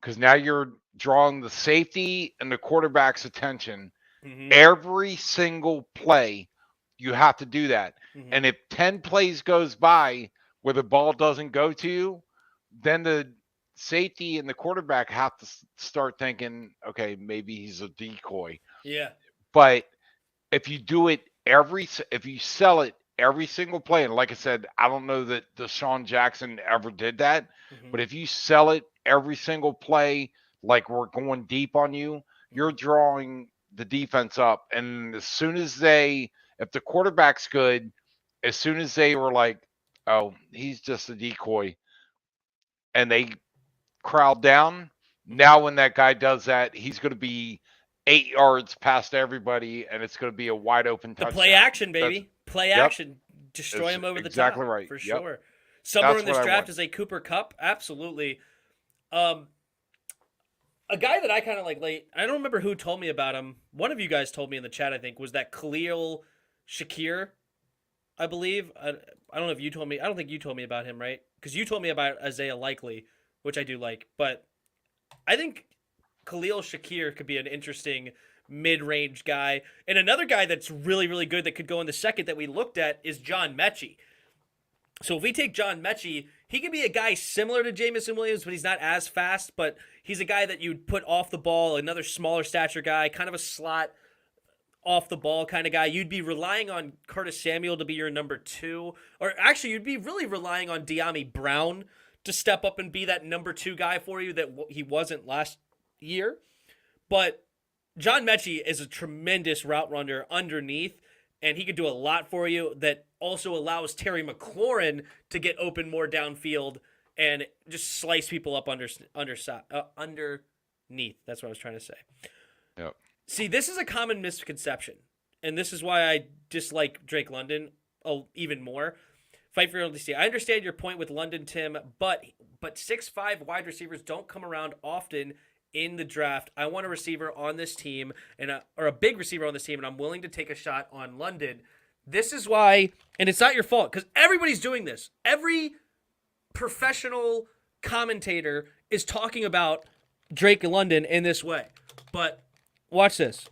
Because now you're drawing the safety and the quarterback's attention. Every single play, you have to do that. And if 10 plays goes by where the ball doesn't go to you, then the safety and the quarterback have to start thinking, okay, maybe he's a decoy. Yeah. But if you do it if you sell it every single play, and like I said, I don't know that Deshaun Jackson ever did that, but if you sell it every single play, like we're going deep on you, you're drawing the defense up. And as soon as if the quarterback's good, as soon as they were like, oh, he's just a decoy, and they crowd down, now when that guy does that, he's going to be 8 yards past everybody, and it's going to be a wide open touchdown. Play action, baby. Play action. Destroy him over the top. Exactly right. For sure. Somewhere in this draft is a Cooper Kupp. Absolutely. A guy that I kind of like, I don't remember who told me about him. One of you guys told me in the chat, I think, was that Khalil Shakir, I believe. I don't know if you told me. I don't think you told me about him, right? Because you told me about Isaiah Likely, which I do like. But I think Khalil Shakir could be an interesting mid-range guy. And another guy that's really, really good that could go in the second that we looked at is John Mechie. So if we take John Mechie, he could be a guy similar to Jameson Williams, but he's not as fast. But he's a guy that you'd put off the ball, another smaller stature guy, kind of a slot off the ball kind of guy. You'd be relying on Curtis Samuel to be your number two. Or actually, you'd be really relying on De'Ami Brown to step up and be that number two guy for you that he wasn't last year. But John Mechie is a tremendous route runner underneath, and he could do a lot for you that also allows Terry McLaurin to get open more downfield and just slice people up underneath. That's what I was trying to say. Yep. See, this is a common misconception, and this is why I dislike Drake London even more. Fight for your own DC. I understand your point with London, Tim, but 6'5" wide receivers don't come around often in the draft. I want a receiver on this team, or a big receiver on this team, and I'm willing to take a shot on London. This is why, and it's not your fault, because everybody's doing this. Every professional commentator is talking about Drake London in this way. But watch this.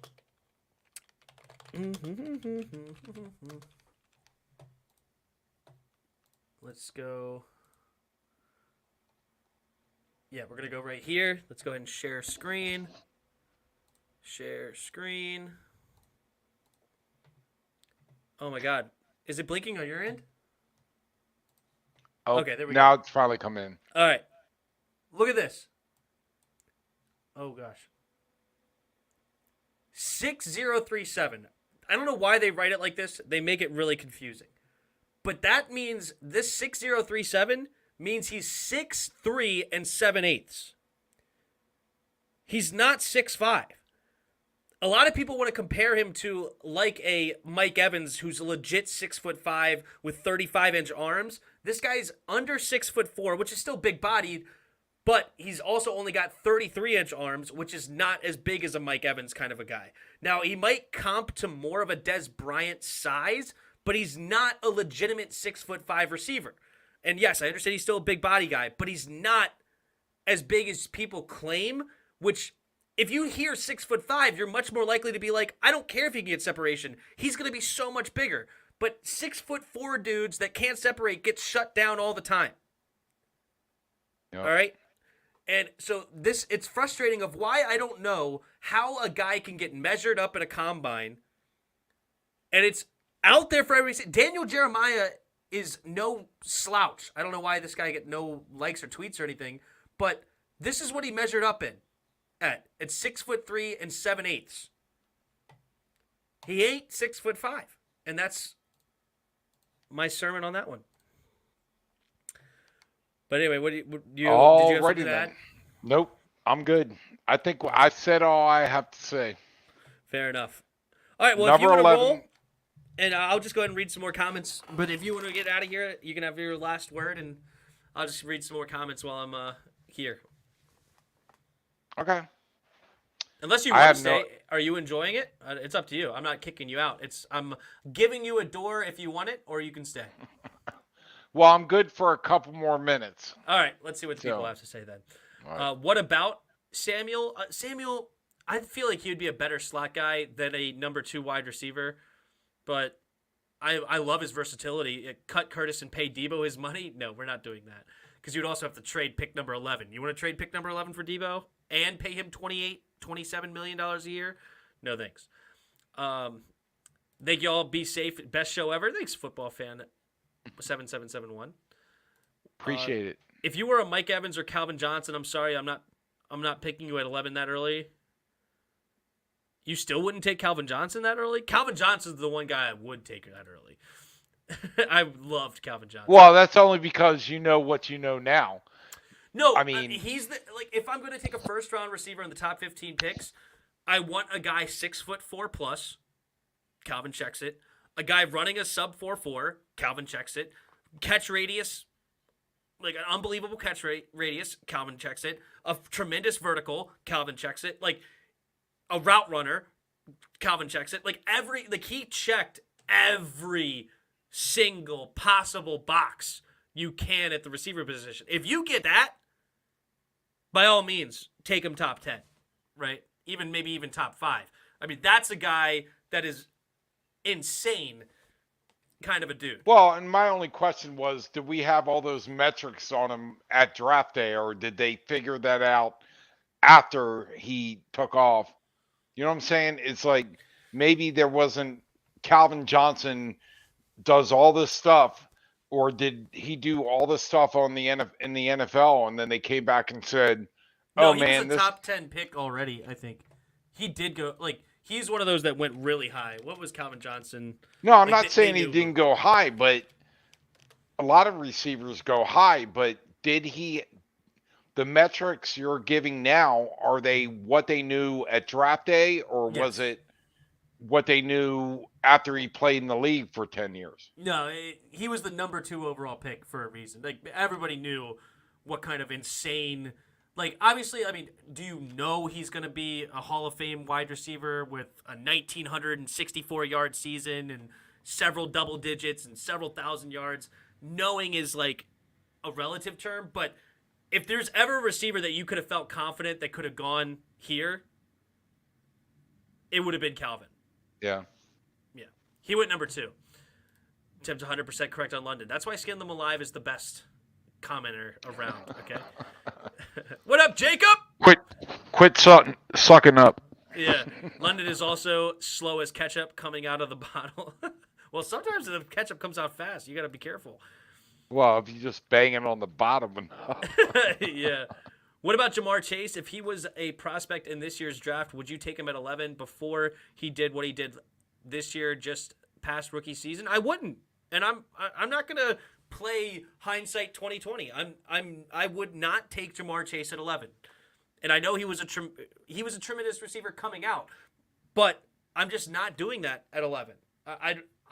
Let's go. Yeah, we're going to go right here. Let's go ahead and share screen. Share screen. Oh, my God. Is it blinking on your end? Oh, okay, there we now go. it's finally come in. All right. Look at this. Oh, gosh. 6037. I don't know why they write it like this. They make it really confusing. But that means this 6037 means he's 6'3" and 7/8. He's not 6'5". A lot of people want to compare him to like a Mike Evans, who's a legit 6'5" with 35-inch arms. This guy's under 6'4", which is still big-bodied, But he's also only got 33-inch arms, which is not as big as a Mike Evans kind of a guy. Now, he might comp to more of a Des Bryant size, but he's not a legitimate 6'5" receiver. And yes, I understand he's still a big body guy, but he's not as big as people claim, which if you hear 6'5", you're much more likely to be like, I don't care if he can get separation. He's going to be so much bigger. But 6'4" dudes that can't separate get shut down all the time. Yep. All right? And so it's frustrating of why I don't know how a guy can get measured up at a combine and it's out there for everybody. Daniel Jeremiah is no slouch. I don't know why this guy get no likes or tweets or anything, but this is what he measured up in at 6'3" and 7/8. He ain't 6'5", and that's my sermon on that one. But anyway, did you have something to add? Nope, I'm good. I think I said all I have to say. Fair enough. All right, well, if you want to roll, and I'll just go ahead and read some more comments. But if you want to get out of here, you can have your last word, and I'll just read some more comments while I'm here. Okay. Unless you want to stay, are you enjoying it? It's up to you. I'm not kicking you out. I'm giving you a door if you want it, or you can stay. Well, I'm good for a couple more minutes. All right, let's see what the people have to say then. Right. What about Samuel? Samuel, I feel like he would be a better slot guy than a number 2 wide receiver, but I love his versatility. Cut Curtis and pay Debo his money? No, we're not doing that because you'd also have to trade pick number 11. You want to trade pick number 11 for Debo and pay him $27 million a year? No, thanks. Thank you all. Be safe. Best show ever. Thanks, football fan. 7771. Appreciate it. If you were a Mike Evans or Calvin Johnson, I'm sorry, I'm not picking you at 11 that early. You still wouldn't take Calvin Johnson that early? Calvin Johnson's the one guy I would take that early. I loved Calvin Johnson. Well, that's only because you know what you know now. No, I mean he's if I'm going to take a first round receiver in the top 15 picks, I want a guy 6'4" plus. Calvin checks it. A guy running a sub 4.4, Calvin checks it. Catch radius, like an unbelievable catch radius, Calvin checks it. A tremendous vertical, Calvin checks it. Like a route runner, Calvin checks it. He checked every single possible box you can at the receiver position. If you get that, by all means, take him top 10, right? Maybe even top 5. I mean, that's a guy that is insane kind of a dude. Well, and my only question was, did we have all those metrics on him at draft day, or did they figure that out after he took off? You know what I'm saying? It's like maybe there wasn't Calvin Johnson does all this stuff, or did he do all this stuff in the NFL, and then they came back and said, "Oh man, he was a top 10 pick already." I think he did go He's one of those that went really high. What was Calvin Johnson? No, I'm not saying he didn't go high, but a lot of receivers go high. But did he? The metrics you're giving now, are they what they knew at draft day, or was it what they knew after he played in the league for 10 years? No, he was the number 2 overall pick for a reason. Everybody knew what kind of insane. Obviously, I mean, do you know he's going to be a Hall of Fame wide receiver with a 1,964-yard season and several double digits and several thousand yards? Knowing is a relative term, but if there's ever a receiver that you could have felt confident that could have gone here, it would have been Calvin. Yeah. Yeah. He went number 2. Tim's 100% correct on London. That's why Skin Them Alive is the best commenter around, okay? What up, Jacob? Quit sucking up. Yeah. London is also slow as ketchup coming out of the bottle. Well, sometimes the ketchup comes out fast. You got to be careful. Well, if you just bang it on the bottom. Yeah. What about Jamar Chase? If he was a prospect in this year's draft, would you take him at 11 before he did what he did this year, just past rookie season? I wouldn't. And I'm not going to play hindsight 2020. I would not take Jamar Chase at 11. And I know he was a tremendous receiver coming out, but I'm just not doing that at 11.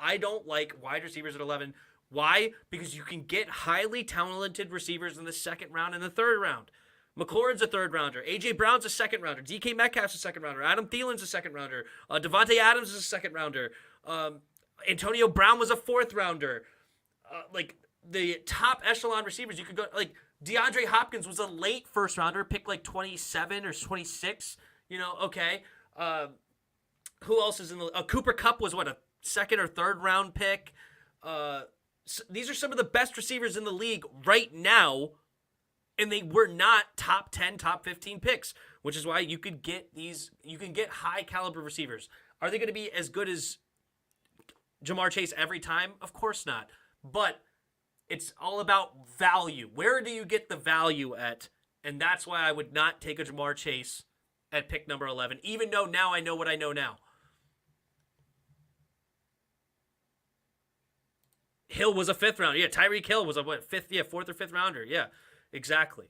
I don't like wide receivers at 11. Why? Because you can get highly talented receivers in the second round and the third round. McLaurin's a third rounder. A.J. Brown's a second rounder. DK Metcalf's a second rounder. Adam Thielen's a second rounder. Devontae Adams is a second rounder. Antonio Brown was a fourth rounder. Like the top echelon receivers, you could go like DeAndre Hopkins was a late first rounder, picked like 27 or 26. Okay. Who else is in the Cooper Kupp was a second or third round pick. These are some of the best receivers in the league right now, and they were not top 10, top 15 picks, which is why you can get high caliber receivers. Are they going to be as good as Jamar Chase every time? Of course not. But it's all about value. Where do you get the value at? And that's why I would not take a Jamar Chase at pick number 11, even though now I know what I know now. Hill was a fifth rounder. Yeah, Tyreek Hill was a fourth or fifth rounder. Yeah, exactly.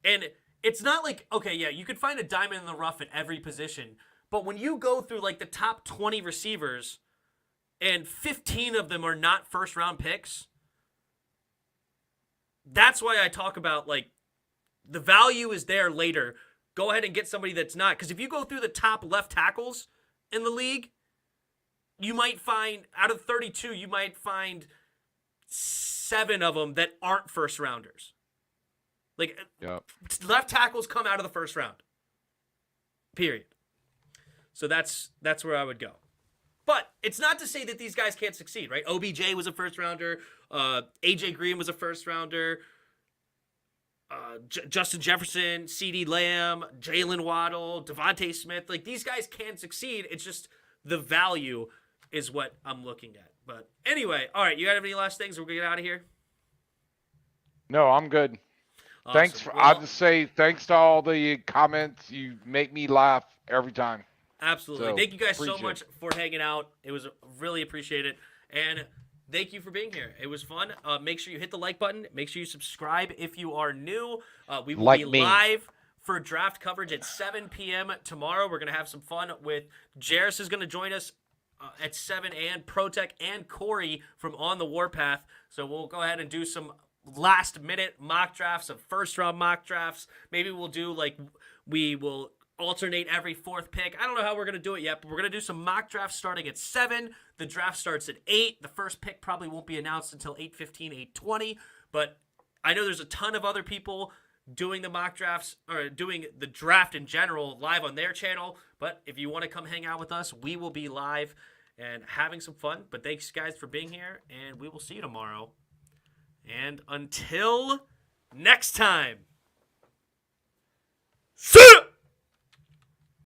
And it's not like, okay, yeah, you could find a diamond in the rough at every position, but when you go through like the top 20 receivers and 15 of them are not first round picks, that's why I talk about like the value is there later. Go ahead and get somebody that's not. Because if you go through the top left tackles in the league, you might find, out of 32, you might find 7 of them that aren't first rounders. Like, left tackles come out of the first round. Period. So that's where I would go. But it's not to say that these guys can't succeed, right? OBJ was a first rounder. AJ Green was a first rounder. Justin Jefferson, CeeDee Lamb, Jalen Waddle, Devontae Smith. Like, these guys can succeed. It's just the value is what I'm looking at. But anyway, all right, you got any last things? We're going to get out of here? No, I'm good. Awesome. I'll just say thanks to all the comments. You make me laugh every time. Absolutely. So, thank you guys so much for hanging out. It was really appreciated. And thank you for being here. It was fun. Make sure you hit the like button. Make sure you subscribe if you are new. We will be live for draft coverage at 7 p.m. tomorrow. We're going to have some fun with Jairus is going to join us at 7, and Protech and Corey from On the Warpath. So we'll go ahead and do some last-minute mock drafts, some first-round mock drafts. Maybe we'll do, we will alternate every fourth pick. I don't know how we're going to do it yet, but we're going to do some mock drafts starting at 7. The draft starts at 8. The first pick probably won't be announced until 8:15, 8:20. But I know there's a ton of other people doing the mock drafts or doing the draft in general live on their channel. But if you want to come hang out with us, we will be live and having some fun. But thanks, guys, for being here, and we will see you tomorrow. And until next time, see ya!